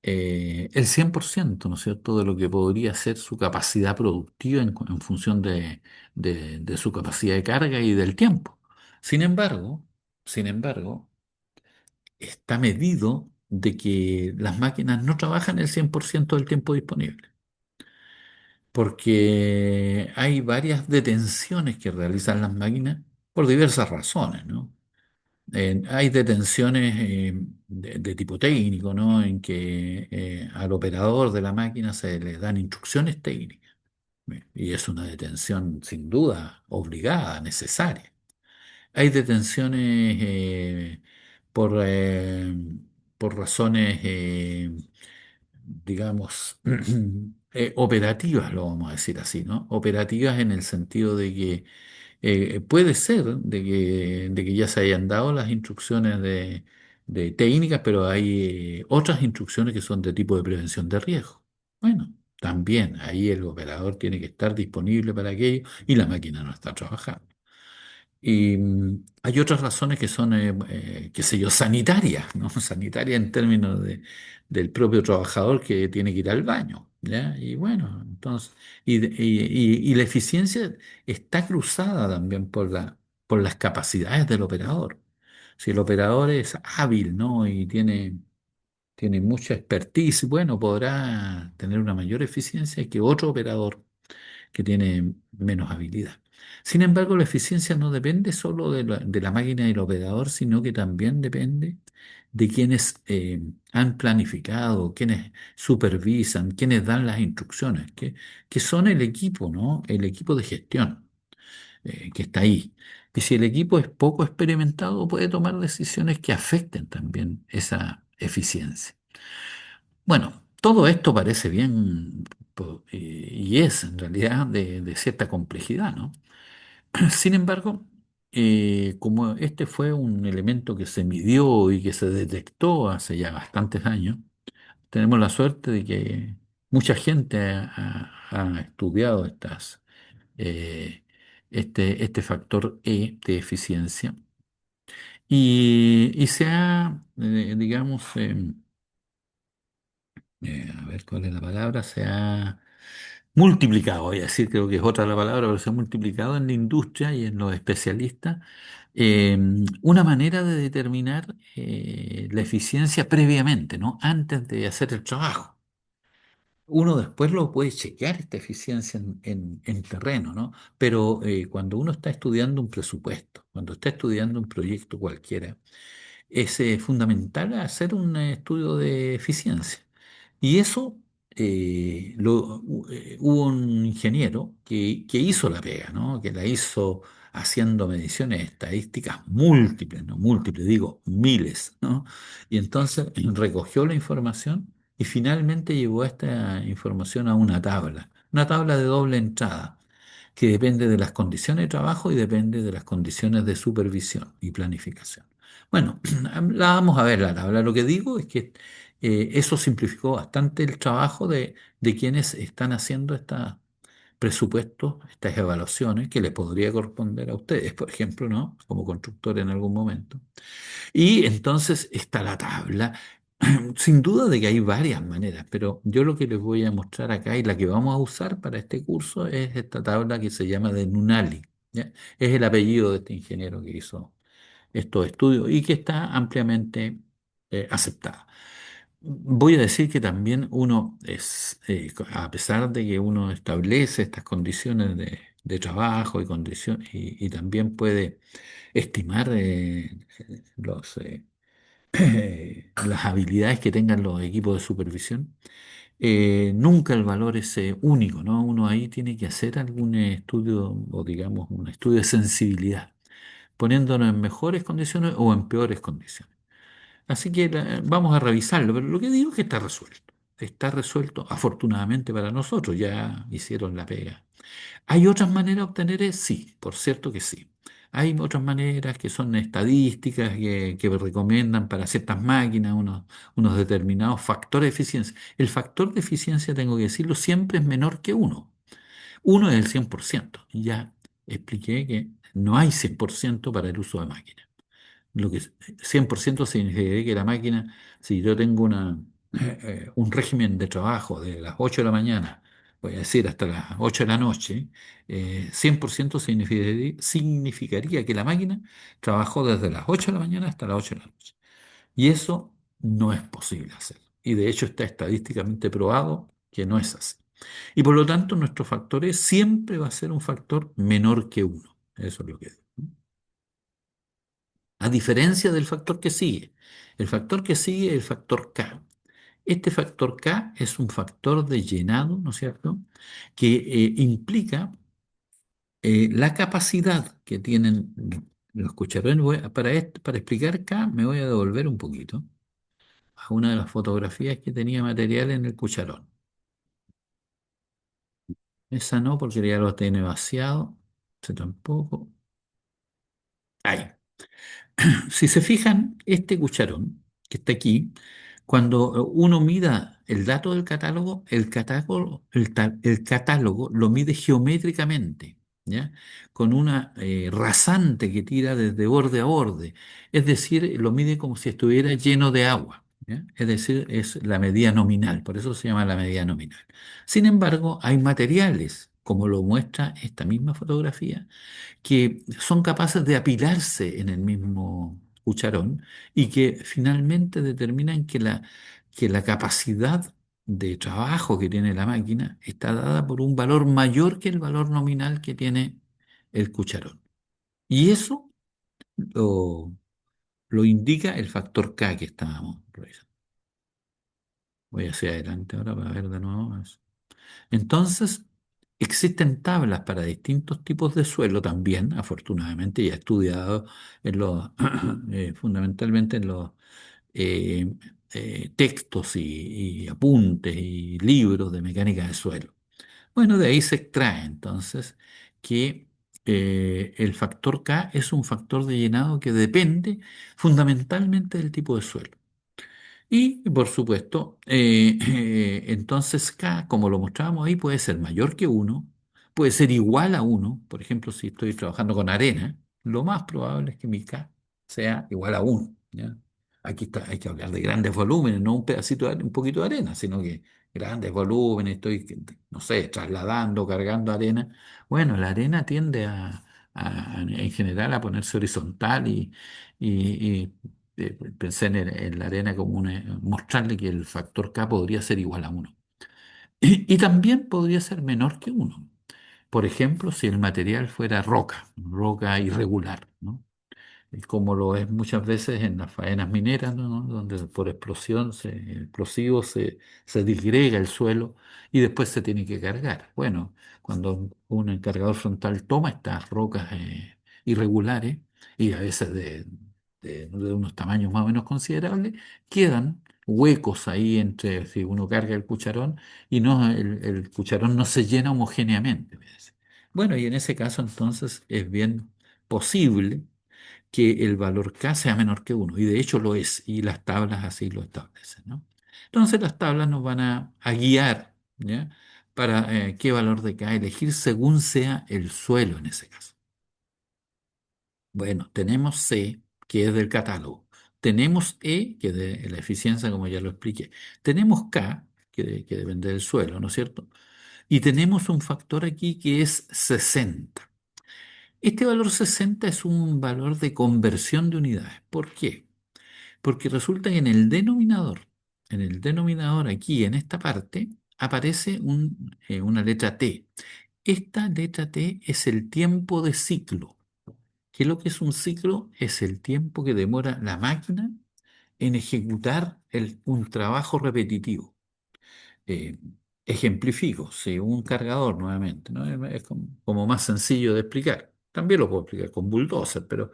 el 100%, ¿no es cierto?, de lo que podría ser su capacidad productiva en función de su capacidad de carga y del tiempo. Sin embargo, está medido de que las máquinas no trabajan el 100% del tiempo disponible, porque hay varias detenciones que realizan las máquinas por diversas razones, ¿no? Hay detenciones de tipo técnico, ¿no? En que al operador de la máquina se le dan instrucciones técnicas, y es una detención sin duda obligada, necesaria. Hay detenciones por, eh, por razones, digamos, operativas, lo vamos a decir así, ¿no? Operativas en el sentido de que puede ser de que ya se hayan dado las instrucciones de técnicas, pero hay otras instrucciones que son de tipo de prevención de riesgo. Bueno, también ahí el operador tiene que estar disponible para aquello y la máquina no está trabajando. Y hay otras razones que son, qué sé yo, sanitarias, ¿no? Sanitarias en términos del propio trabajador que tiene que ir al baño, ¿ya? Y bueno, entonces, y la eficiencia está cruzada también por las capacidades del operador. Si el operador es hábil, ¿no? Y tiene mucha expertise, bueno, podrá tener una mayor eficiencia que otro operador que tiene menos habilidad. Sin embargo, la eficiencia no depende solo de la máquina y el operador, sino que también depende de quienes han planificado, quienes supervisan, quienes dan las instrucciones, que son el equipo, ¿no? El equipo de gestión que está ahí. Y si el equipo es poco experimentado, puede tomar decisiones que afecten también esa eficiencia. Bueno, todo esto parece bien y es en realidad de cierta complejidad, ¿no? Sin embargo, como este fue un elemento que se midió y que se detectó hace ya bastantes años, tenemos la suerte de que mucha gente ha estudiado eh, este factor E de eficiencia y se ha, digamos, a ver cuál es la palabra, se ha multiplicado, voy a decir, creo que es otra la palabra, pero se ha multiplicado en la industria y en los especialistas eh, una manera de determinar la eficiencia previamente, ¿no? Antes de hacer el trabajo. Uno después lo puede chequear esta eficiencia en terreno, ¿no? Pero cuando uno está estudiando un presupuesto, cuando está estudiando un proyecto cualquiera, es fundamental hacer un estudio de eficiencia. Y eso hubo un ingeniero que hizo la pega, ¿no? Que la hizo haciendo mediciones estadísticas múltiples, no múltiples, digo miles, ¿no? Y entonces recogió la información y finalmente llevó esta información a una tabla de doble entrada que depende de las condiciones de trabajo y depende de las condiciones de supervisión y planificación. Bueno, la vamos a ver la tabla. Lo que digo es que eso simplificó bastante el trabajo de quienes están haciendo estos presupuestos, estas evaluaciones que les podría corresponder a ustedes, por ejemplo, ¿no? Como constructor en algún momento. Y entonces está la tabla. Sin duda de que hay varias maneras, pero yo lo que les voy a mostrar acá y la que vamos a usar para este curso es esta tabla que se llama de Nunali, ¿ya? Es el apellido de este ingeniero que hizo estos estudios y que está ampliamente aceptada. Voy a decir que también uno es, a pesar de que uno establece estas condiciones de trabajo y también puede estimar las habilidades que tengan los equipos de supervisión, nunca el valor es único, ¿no? Uno ahí tiene que hacer algún estudio o digamos un estudio de sensibilidad, poniéndonos en mejores condiciones o en peores condiciones. Así que vamos a revisarlo, pero lo que digo es que está resuelto. Está resuelto, afortunadamente para nosotros, ya hicieron la pega. ¿Hay otras maneras de obtener? Sí, por cierto que sí. Hay otras maneras que son estadísticas que recomiendan para ciertas máquinas unos determinados factores de eficiencia. El factor de eficiencia, tengo que decirlo, siempre es menor que uno. Uno es el 100%. Y ya expliqué que no hay 100% para el uso de máquinas. Lo que 100% significaría que la máquina, si yo tengo un régimen de trabajo de las 8 de la mañana, voy a decir hasta las 8 de la noche, 100% significaría que la máquina trabajó desde las 8 de la mañana hasta las 8 de la noche. Y eso no es posible hacer. Y de hecho está estadísticamente probado que no es así. Y por lo tanto, nuestro factor E siempre va a ser un factor menor que uno. Eso es lo que digo. A diferencia del factor que sigue. El factor que sigue es el factor K. Este factor K es un factor de llenado, ¿no es cierto?, que implica la capacidad que tienen los cucharones. Para explicar K me voy a devolver un poquito a una de las fotografías que tenía material en el cucharón. Esa no, porque ya lo tiene vaciado. Ese tampoco. Ahí. Si se fijan, este cucharón que está aquí, cuando uno mida el dato del catálogo, el catálogo lo mide geométricamente, ¿ya? Con una rasante que tira desde borde a borde. Es decir, lo mide como si estuviera lleno de agua, ¿ya? Es decir, es la medida nominal, por eso se llama la medida nominal. Sin embargo, hay materiales, como lo muestra esta misma fotografía, que son capaces de apilarse en el mismo cucharón y que finalmente determinan que la capacidad de trabajo que tiene la máquina está dada por un valor mayor que el valor nominal que tiene el cucharón. Y eso lo, lo indica el factor K que estábamos revisando. Voy hacia adelante ahora para ver de nuevo eso. Entonces, existen tablas para distintos tipos de suelo también, afortunadamente, ya he estudiado en los, fundamentalmente en los eh, textos y apuntes y libros de mecánica del suelo. Bueno, de ahí se extrae entonces que el factor K es un factor de llenado que depende fundamentalmente del tipo de suelo. Y por supuesto, entonces K, como lo mostrábamos ahí, puede ser mayor que uno, puede ser igual a uno. Por ejemplo, si estoy trabajando con arena, lo más probable es que mi K sea igual a uno. ¿Ya? Aquí está, hay que hablar de grandes volúmenes, no un pedacito un poquito de arena, sino que grandes volúmenes, estoy, no sé, trasladando, cargando arena. Bueno, la arena tiende en general a ponerse horizontal y pensé en la arena como mostrarle que el factor K podría ser igual a uno. Y también podría ser menor que uno. Por ejemplo, si el material fuera roca, roca irregular, ¿no? Y como lo es muchas veces en las faenas mineras, ¿no? Donde por explosión, explosivo se disgrega el suelo y después se tiene que cargar. Bueno, cuando un cargador frontal toma estas rocas irregulares y a veces de unos tamaños más o menos considerables, quedan huecos ahí entre si uno carga el cucharón y no, el cucharón no se llena homogéneamente. Me dice. Bueno, y en ese caso entonces es bien posible que el valor K sea menor que uno, y de hecho lo es, y las tablas así lo establecen, ¿no? Entonces las tablas nos van a guiar, ¿ya? Para qué valor de K elegir según sea el suelo en ese caso. Bueno, tenemos C, que es del catálogo. Tenemos E, que es de la eficiencia, como ya lo expliqué. Tenemos K, que depende del suelo, ¿no es cierto? Y tenemos un factor aquí que es 60. Este valor 60 es un valor de conversión de unidades. ¿Por qué? Porque resulta que en el denominador aquí, en esta parte, aparece una letra T. Esta letra T es el tiempo de ciclo. ¿Qué es lo que es un ciclo? Es el tiempo que demora la máquina en ejecutar un trabajo repetitivo. Eh, ejemplifico, si un cargador nuevamente, ¿no? Es como más sencillo de explicar. También lo puedo explicar con bulldozer, pero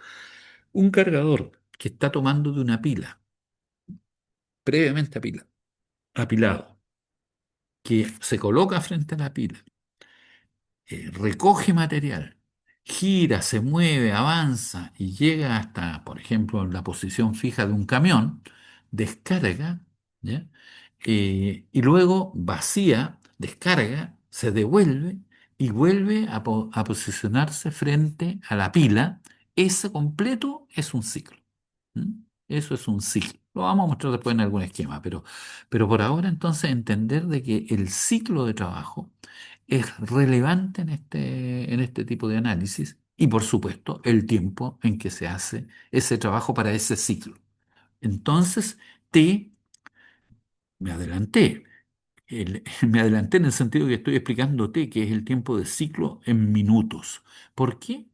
un cargador que está tomando de una pila, previamente apilado, que se coloca frente a la pila, recoge material, gira, se mueve, avanza y llega hasta, por ejemplo, la posición fija de un camión, descarga, ¿ya? Y luego vacía, descarga, se devuelve y vuelve a posicionarse frente a la pila. Ese completo es un ciclo. ¿Mm? Eso es un ciclo. Lo vamos a mostrar después en algún esquema, pero por ahora entonces entender de que el ciclo de trabajo es relevante en este tipo de análisis y por supuesto el tiempo en que se hace ese trabajo para ese ciclo. Entonces, T, me adelanté, me adelanté en el sentido que estoy explicándote que es el tiempo de ciclo en minutos. ¿Por qué?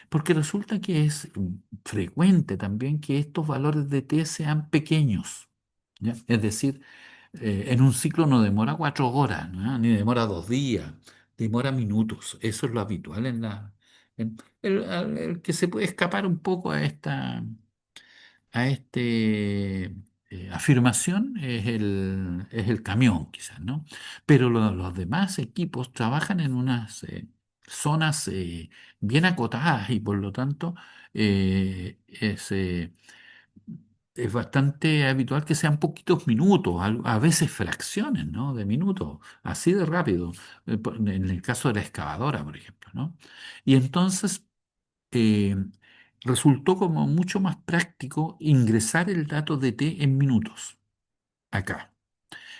Porque resulta que es frecuente también que estos valores de T sean pequeños. ¿Ya? Es decir, en un ciclo no demora 4 horas, ¿no? Ni demora 2 días, demora minutos. Eso es lo habitual el que se puede escapar un poco a este afirmación es el camión, quizás, ¿no? Pero los demás equipos trabajan en unas zonas bien acotadas y por lo tanto es bastante habitual que sean poquitos minutos, a veces fracciones, ¿no? De minutos, así de rápido, en el caso de la excavadora, por ejemplo, ¿no? Y entonces eh, resultó como mucho más práctico ingresar el dato de T en minutos acá.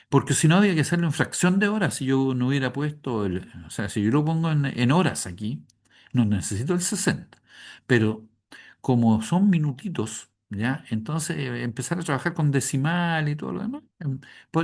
Porque si no había que hacerlo en fracción de horas, si yo no hubiera puesto o sea, si yo lo pongo en horas aquí, no necesito el 60. Pero como son minutitos, ¿ya? Entonces, empezar a trabajar con decimal y todo lo demás,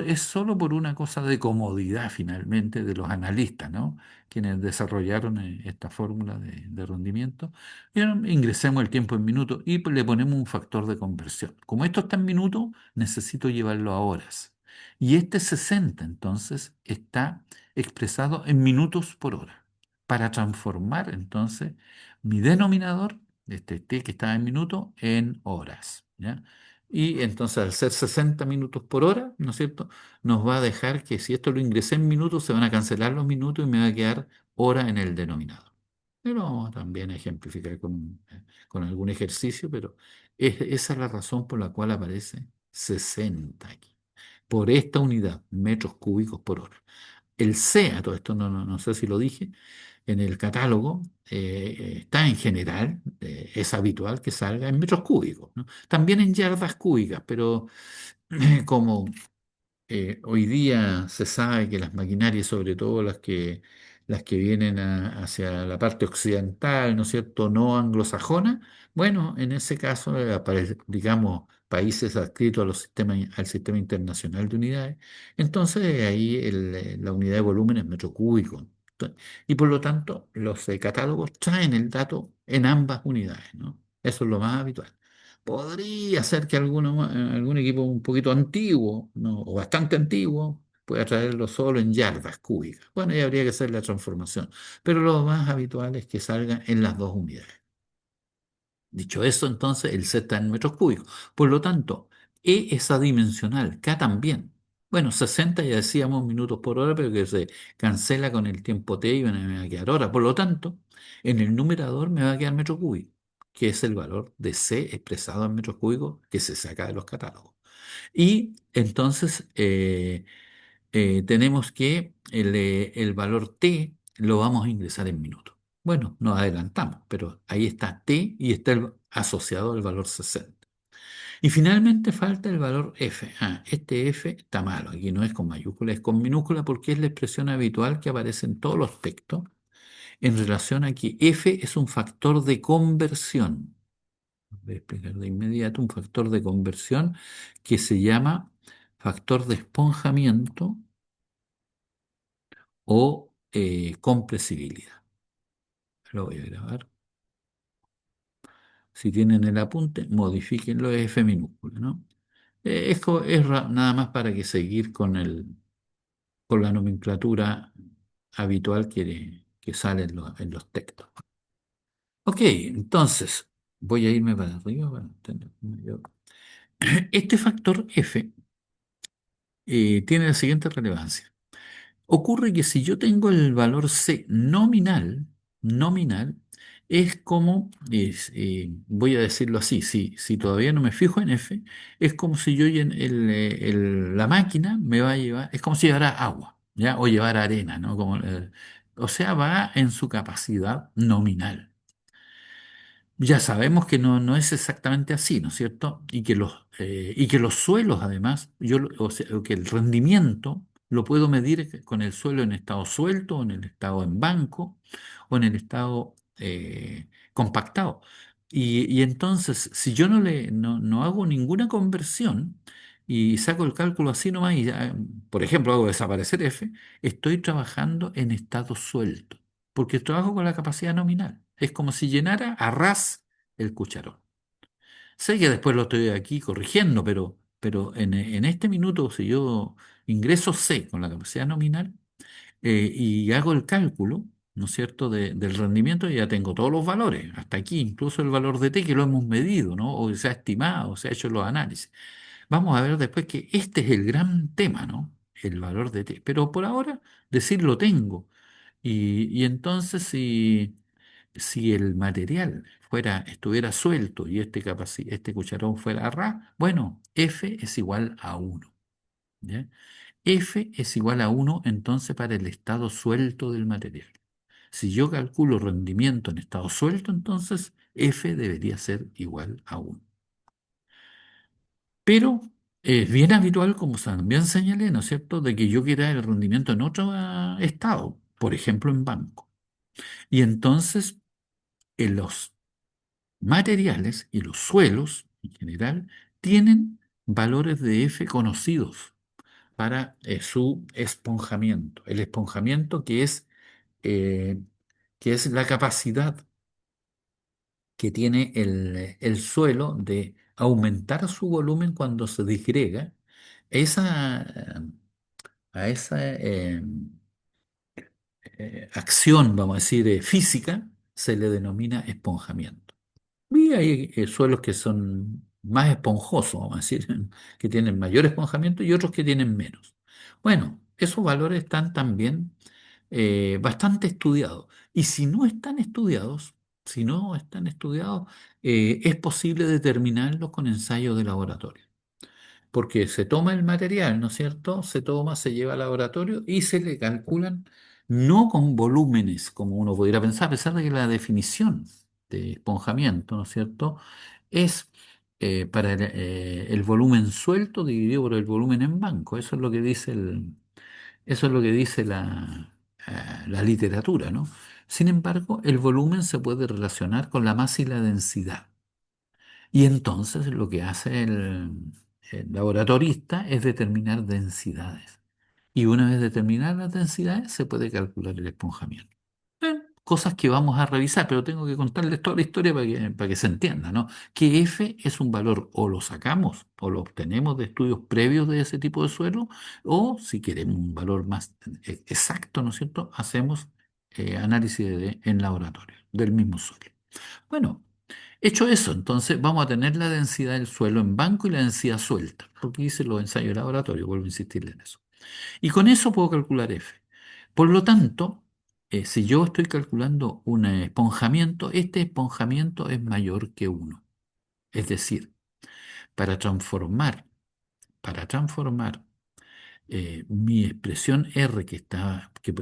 es solo por una cosa de comodidad finalmente de los analistas, ¿no? Quienes desarrollaron esta fórmula de rendimiento. Y ahora ingresemos el tiempo en minutos y le ponemos un factor de conversión. Como esto está en minutos, necesito llevarlo a horas. Y este 60 entonces está expresado en minutos por hora. Para transformar entonces mi denominador este t que está en minutos en horas, ¿ya? Y entonces al ser 60 minutos por hora, ¿no es cierto? Nos va a dejar que si esto lo ingresé en minutos, se van a cancelar los minutos y me va a quedar hora en el denominador. Pero vamos a también ejemplificar con algún ejercicio, pero esa es la razón por la cual aparece 60 aquí. Por esta unidad, metros cúbicos por hora. El CEA, todo esto no sé si lo dije, en el catálogo está en general, es habitual que salga en metros cúbicos, ¿no? También en yardas cúbicas, pero como hoy día se sabe que las maquinarias, sobre todo las que vienen hacia la parte occidental, ¿no es cierto?, no anglosajona, bueno, en ese caso, digamos, países adscritos a al sistema internacional de unidades, entonces ahí la unidad de volumen es metro cúbico. Y por lo tanto, los catálogos traen el dato en ambas unidades, ¿no? Eso es lo más habitual. Podría ser que algún equipo un poquito antiguo, ¿no? O bastante antiguo, pueda traerlo solo en yardas cúbicas. Bueno, ahí habría que hacer la transformación. Pero lo más habitual es que salga en las dos unidades. Dicho eso, entonces el Z está en metros cúbicos. Por lo tanto, E es adimensional, K también. Bueno, 60 ya decíamos minutos por hora, pero que se cancela con el tiempo T y me va a quedar hora. Por lo tanto, en el numerador me va a quedar metro cúbico, que es el valor de C expresado en metros cúbicos que se saca de los catálogos. Y entonces tenemos que el valor T lo vamos a ingresar en minutos. Bueno, nos adelantamos, pero ahí está T y está asociado al valor 60. Y finalmente falta el valor F. Ah, este F está malo, aquí no es con mayúscula, es con minúscula porque es la expresión habitual que aparece en todos los textos en relación a que F es un factor de conversión. Voy a explicar de inmediato un factor de conversión que se llama factor de esponjamiento o compresibilidad. Lo voy a grabar. Si tienen el apunte, modifíquenlo en F minúscula, ¿no? Esto es nada más para que seguir con la nomenclatura habitual que sale en los textos. Ok, entonces voy a irme para arriba para entender mejor. Este factor F tiene la siguiente relevancia. Ocurre que si yo tengo el valor C nominal, es como, voy a decirlo así, si todavía no me fijo en F, es como si la máquina me va a llevar, es como si llevara agua, ¿ya? O llevara arena, ¿no? O sea, va en su capacidad nominal. Ya sabemos que no es exactamente así, ¿no es cierto? Y que los suelos, además, o sea, que el rendimiento lo puedo medir con el suelo en estado suelto, o en el estado en banco, o en el estado compactado. Y entonces, si yo no hago ninguna conversión y saco el cálculo así nomás, y por ejemplo, hago desaparecer F, estoy trabajando en estado suelto porque trabajo con la capacidad nominal. Es como si llenara a ras el cucharón. Sé que después lo estoy aquí corrigiendo, pero en este minuto, si yo ingreso C con la capacidad nominal y hago el cálculo, ¿no es cierto?, del rendimiento, ya tengo todos los valores, hasta aquí, incluso el valor de T que lo hemos medido, ¿no? O se ha estimado, se ha hecho los análisis. Vamos a ver después que este es el gran tema, ¿no? El valor de T. Pero por ahora, decir lo tengo. Y entonces, si el material estuviera suelto y este cucharón fuera a ras, bueno, F es igual a 1. ¿Ya? F es igual a 1 entonces para el estado suelto del material. Si yo calculo rendimiento en estado suelto, entonces F debería ser igual a 1. Pero es bien habitual, como también señalé, ¿no es cierto?, de que yo quiera el rendimiento en otro estado, por ejemplo, en banco. Y entonces, en los materiales y los suelos, en general, tienen valores de F conocidos para su esponjamiento. El esponjamiento eh, que es la capacidad que tiene el suelo de aumentar su volumen cuando se disgrega. Esa, a esa acción, vamos a decir, física, se le denomina esponjamiento. Y hay suelos que son más esponjosos, vamos a decir, que tienen mayor esponjamiento y otros que tienen menos. Bueno, esos valores están también bastante estudiados. Y si no están estudiados, es posible determinarlos con ensayos de laboratorio. Porque se toma el material, ¿no es cierto? Se toma, se lleva al laboratorio y se le calculan no con volúmenes, como uno pudiera pensar, a pesar de que la definición de esponjamiento, ¿no es cierto? Es para el volumen suelto dividido por el volumen en banco. Eso es lo que dice eso es lo que dice la literatura, ¿no? Sin embargo, el volumen se puede relacionar con la masa y la densidad. Y entonces lo que hace el laboratorista es determinar densidades. Y una vez determinadas las densidades, se puede calcular el esponjamiento. Cosas que vamos a revisar, pero tengo que contarles toda la historia para que se entienda, ¿no? Que F es un valor o lo sacamos o lo obtenemos de estudios previos de ese tipo de suelo, o si queremos un valor más exacto, ¿no es cierto? Hacemos análisis en laboratorio del mismo suelo. Bueno, hecho eso, entonces vamos a tener la densidad del suelo en banco y la densidad suelta, porque hice los ensayos de laboratorio, vuelvo a insistir en eso. Y con eso puedo calcular F. Por lo tanto, si yo estoy calculando un esponjamiento, este esponjamiento es mayor que uno. Es decir, para transformar, para transformar mi expresión R que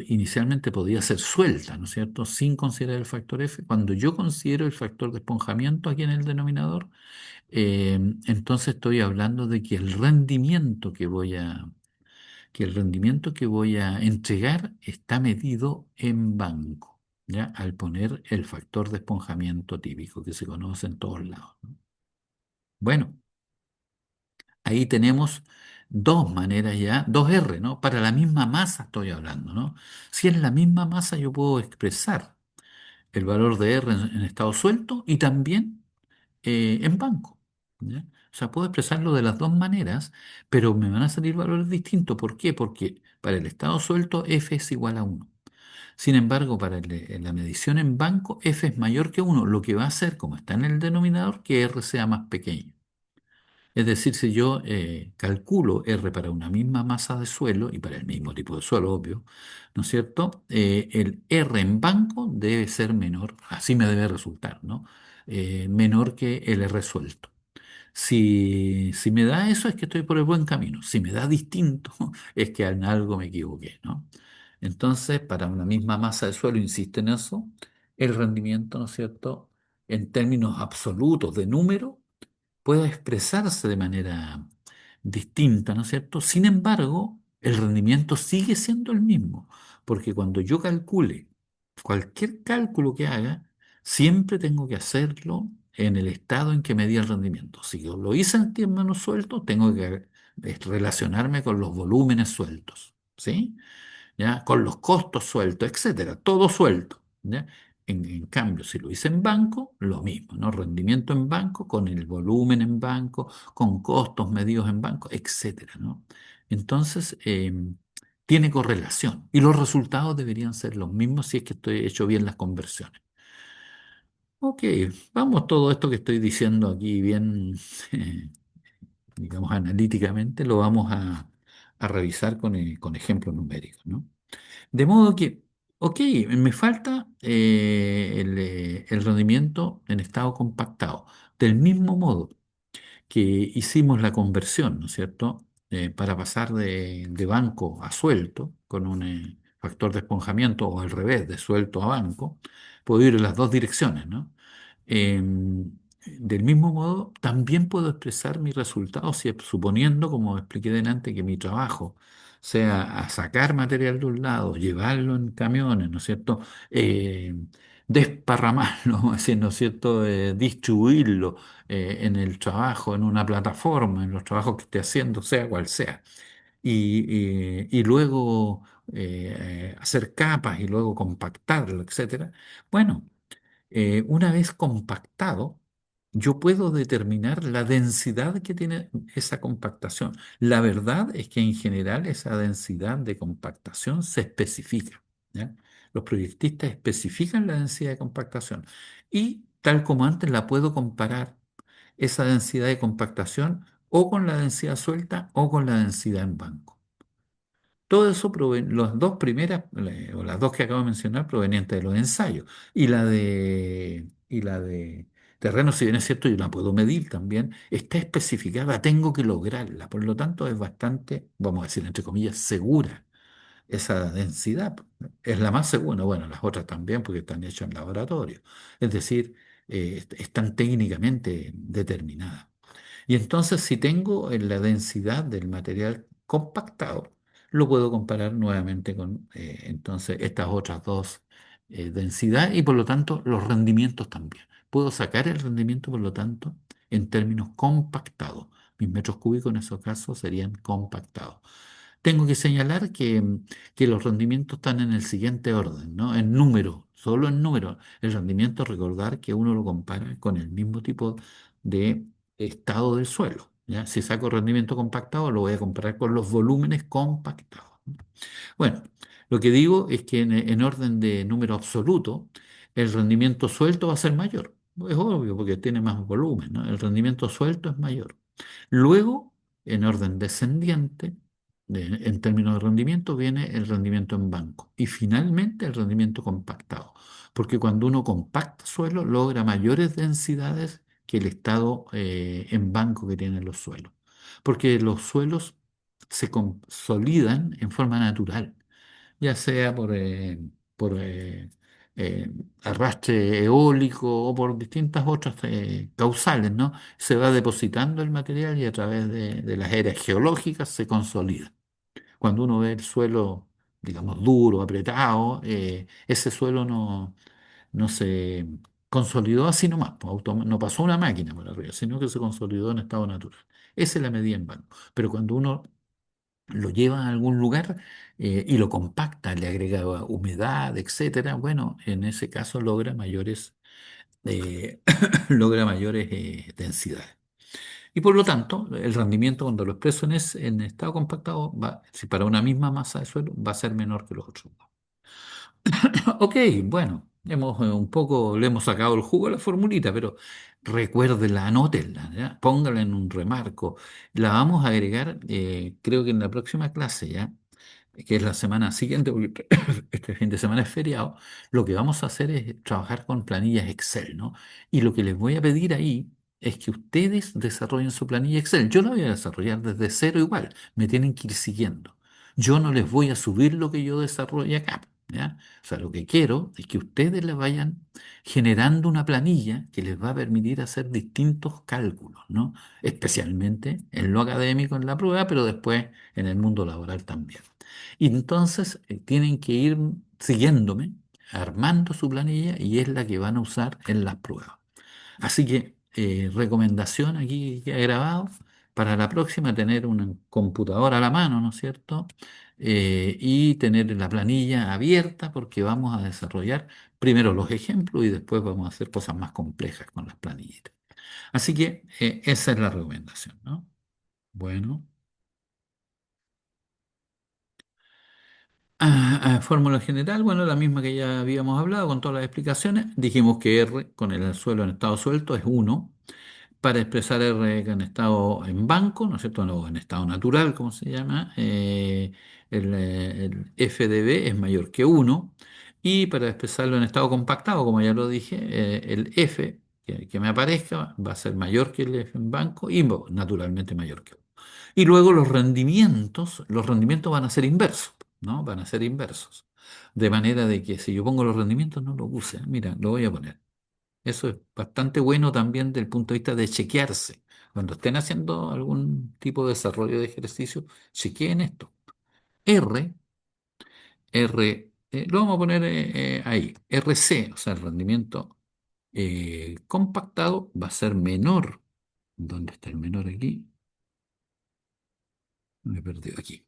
inicialmente podía ser suelta, ¿no es cierto? Sin considerar el factor F, cuando yo considero el factor de esponjamiento aquí en el denominador, entonces estoy hablando de que el rendimiento que voy a entregar está medido en banco, ¿ya? Al poner el factor de esponjamiento típico que se conoce en todos lados, ¿no? Bueno, ahí tenemos dos maneras ya, dos R, ¿no? Para la misma masa estoy hablando, ¿no? Si es la misma masa, yo puedo expresar el valor de R en estado suelto y también en banco, ¿ya? O sea, puedo expresarlo de las dos maneras, pero me van a salir valores distintos. ¿Por qué? Porque para el estado suelto F es igual a uno. Sin embargo, para la medición en banco, F es mayor que uno, lo que va a hacer, como está en el denominador, que R sea más pequeño. Es decir, si yo calculo R para una misma masa de suelo y para el mismo tipo de suelo, obvio, ¿no es cierto? El R en banco debe ser menor, así me debe resultar, ¿no? Menor que el R suelto. Si me da eso es que estoy por el buen camino. Si me da distinto es que en algo me equivoqué, ¿no? Entonces, para una misma masa de suelo, insisto en eso, el rendimiento, ¿no es cierto? En términos absolutos de número, pueda expresarse de manera distinta, ¿no es cierto? Sin embargo, el rendimiento sigue siendo el mismo, porque cuando yo calcule cualquier cálculo que haga, siempre tengo que hacerlo en el estado en que medí el rendimiento. Si yo lo hice en términos sueltos, tengo que relacionarme con los volúmenes sueltos, ¿sí? ¿Ya? Con los costos sueltos, etcétera, todo suelto, ¿ya? En cambio, si lo hice en banco, lo mismo, ¿no? Rendimiento en banco, con el volumen en banco, con costos medidos en banco, etcétera, ¿no? Entonces, tiene correlación y los resultados deberían ser los mismos si es que estoy hecho bien las conversiones. Ok, vamos todo esto que estoy diciendo aquí bien, digamos, analíticamente, lo vamos a revisar con ejemplos numéricos, ¿no? De modo que, ok, me falta el rendimiento en estado compactado. Del mismo modo que hicimos la conversión, ¿no es cierto? Para pasar de banco a suelto con un factor de esponjamiento o al revés, de suelto a banco, puedo ir en las dos direcciones, ¿no? Del mismo modo, también puedo expresar mis resultados si, suponiendo, como expliqué delante, que mi trabajo sea a sacar material de un lado, llevarlo en camiones, ¿no es cierto? desparramarlo, vamos a decir, ¿no es cierto? Distribuirlo en el trabajo, en una plataforma, en los trabajos que esté haciendo, sea cual sea. Y luego hacer capas y luego compactarlo, etcétera. Bueno, una vez compactado, yo puedo determinar la densidad que tiene esa compactación. La verdad es que en general esa densidad de compactación se especifica, ¿ya? Los proyectistas especifican la densidad de compactación y tal como antes la puedo comparar esa densidad de compactación o con la densidad suelta o con la densidad en banco. Todo eso, las dos primeras, o las dos que acabo de mencionar, provenientes de los ensayos. Y la de terreno, si bien es cierto, yo la puedo medir también, está especificada, tengo que lograrla. Por lo tanto, es bastante, vamos a decir, entre comillas, segura esa densidad. Es la más segura. Bueno, las otras también, porque están hechas en laboratorio. Es decir, están técnicamente determinadas. Y entonces, si tengo la densidad del material compactado, lo puedo comparar nuevamente con entonces estas otras dos densidades y por lo tanto los rendimientos también. Puedo sacar el rendimiento, por lo tanto, en términos compactados. Mis metros cúbicos en esos casos serían compactados. Tengo que señalar que los rendimientos están en el siguiente orden, ¿no? En número, solo en número. El rendimiento, recordar que uno lo compara con el mismo tipo de estado del suelo, ¿ya? Si saco rendimiento compactado, lo voy a comparar con los volúmenes compactados. Bueno, lo que digo es que en orden de número absoluto, el rendimiento suelto va a ser mayor. Es obvio porque tiene más volumen, ¿no? El rendimiento suelto es mayor. Luego, en orden descendiente, en términos de rendimiento, viene el rendimiento en banco. Y finalmente el rendimiento compactado. Porque cuando uno compacta suelo, logra mayores densidades que el estado en banco que tienen los suelos. Porque los suelos se consolidan en forma natural, ya sea por arrastre eólico o por distintas otras causales, ¿no? Se va depositando el material y a través de las eras geológicas se consolida. Cuando uno ve el suelo, digamos, duro, apretado, ese suelo no se consolidó así nomás, pues, no pasó una máquina por arriba, sino que se consolidó en estado natural. Esa es la medida en vano. Pero cuando uno lo lleva a algún lugar y lo compacta, le agrega humedad, etcétera, bueno, en ese caso eh, logra mayores densidades. Y por lo tanto, el rendimiento cuando lo expreso en estado compactado, si para una misma masa de suelo, va a ser menor que los otros. Ok, bueno, un poco, le hemos sacado el jugo a la formulita, pero recuérdenla, anótenla, ¿ya? Póngala en un remarco. La vamos a agregar, creo que en la próxima clase, ¿ya? Que es la semana siguiente, porque este fin de semana es feriado. Lo que vamos a hacer es trabajar con planillas Excel, ¿no? Y lo que les voy a pedir ahí es que ustedes desarrollen su planilla Excel. Yo la voy a desarrollar desde cero igual, me tienen que ir siguiendo. Yo no les voy a subir lo que yo desarrolle acá, ¿ya? O sea, lo que quiero es que ustedes le vayan generando una planilla que les va a permitir hacer distintos cálculos, ¿no? Especialmente en lo académico, en la prueba, pero después en el mundo laboral también. Y entonces tienen que ir siguiéndome, armando su planilla y es la que van a usar en las pruebas. Así que recomendación aquí que ha grabado para la próxima tener una computadora a la mano, ¿no es cierto? Y tener la planilla abierta porque vamos a desarrollar primero los ejemplos y después vamos a hacer cosas más complejas con las planillitas. Así que esa es la recomendación, ¿no? Bueno. Fórmula general, bueno, la misma que ya habíamos hablado con todas las explicaciones. Dijimos que R con el suelo en estado suelto es uno. Para expresar R en estado en banco, ¿no es cierto? No, en estado natural, como se llama, el F de B es mayor que uno. Y para expresarlo en estado compactado, como ya lo dije, el F que me aparezca va a ser mayor que el F en banco y naturalmente mayor que uno. Y luego los rendimientos van a ser inversos, ¿no? Van a ser inversos. De manera de que si yo pongo los rendimientos, no los use. Mira, lo voy a poner. Eso es bastante bueno también desde el punto de vista de chequearse. Cuando estén haciendo algún tipo de desarrollo de ejercicio, chequeen esto. R, R Lo vamos a poner ahí. RC, o sea, el rendimiento compactado va a ser menor. ¿Dónde está el menor aquí? Me he perdido aquí.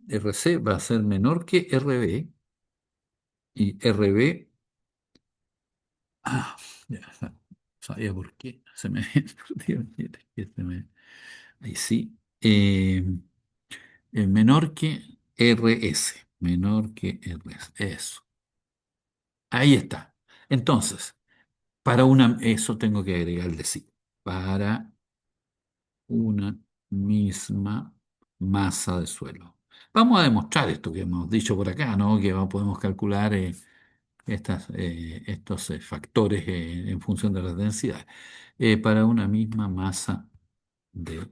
RC va a ser menor que RB y RB, ah, ya, sabía por qué se me perdió. Ahí sí. Menor que RS, menor que RS, eso. Ahí está. Entonces, eso tengo que agregarle sí. Para una misma masa de suelo. Vamos a demostrar esto que hemos dicho por acá, ¿no? Que podemos calcular estos factores en función de las densidades. Para una misma masa de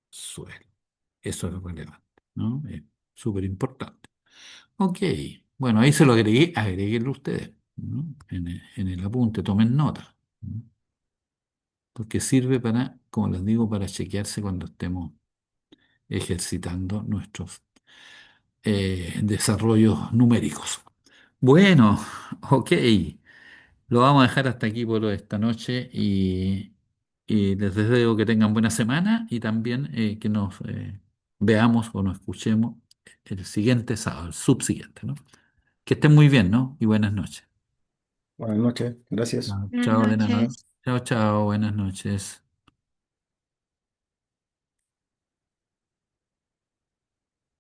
suelo. Eso es relevante, ¿no? Es súper importante. Ok, bueno, ahí se lo agréguenlo ustedes, ¿no? En el apunte, tomen nota, ¿no? Porque sirve para, como les digo, para chequearse cuando estemos ejercitando nuestros desarrollos numéricos. Bueno, ok, lo vamos a dejar hasta aquí por esta noche y les deseo que tengan buena semana y también que nos veamos o nos escuchemos el siguiente sábado, el subsiguiente, ¿no? Que estén muy bien, ¿no? Y buenas noches. Buenas noches, gracias. Chao, Buenas chao, de nada. noches. Chao, chao, buenas noches.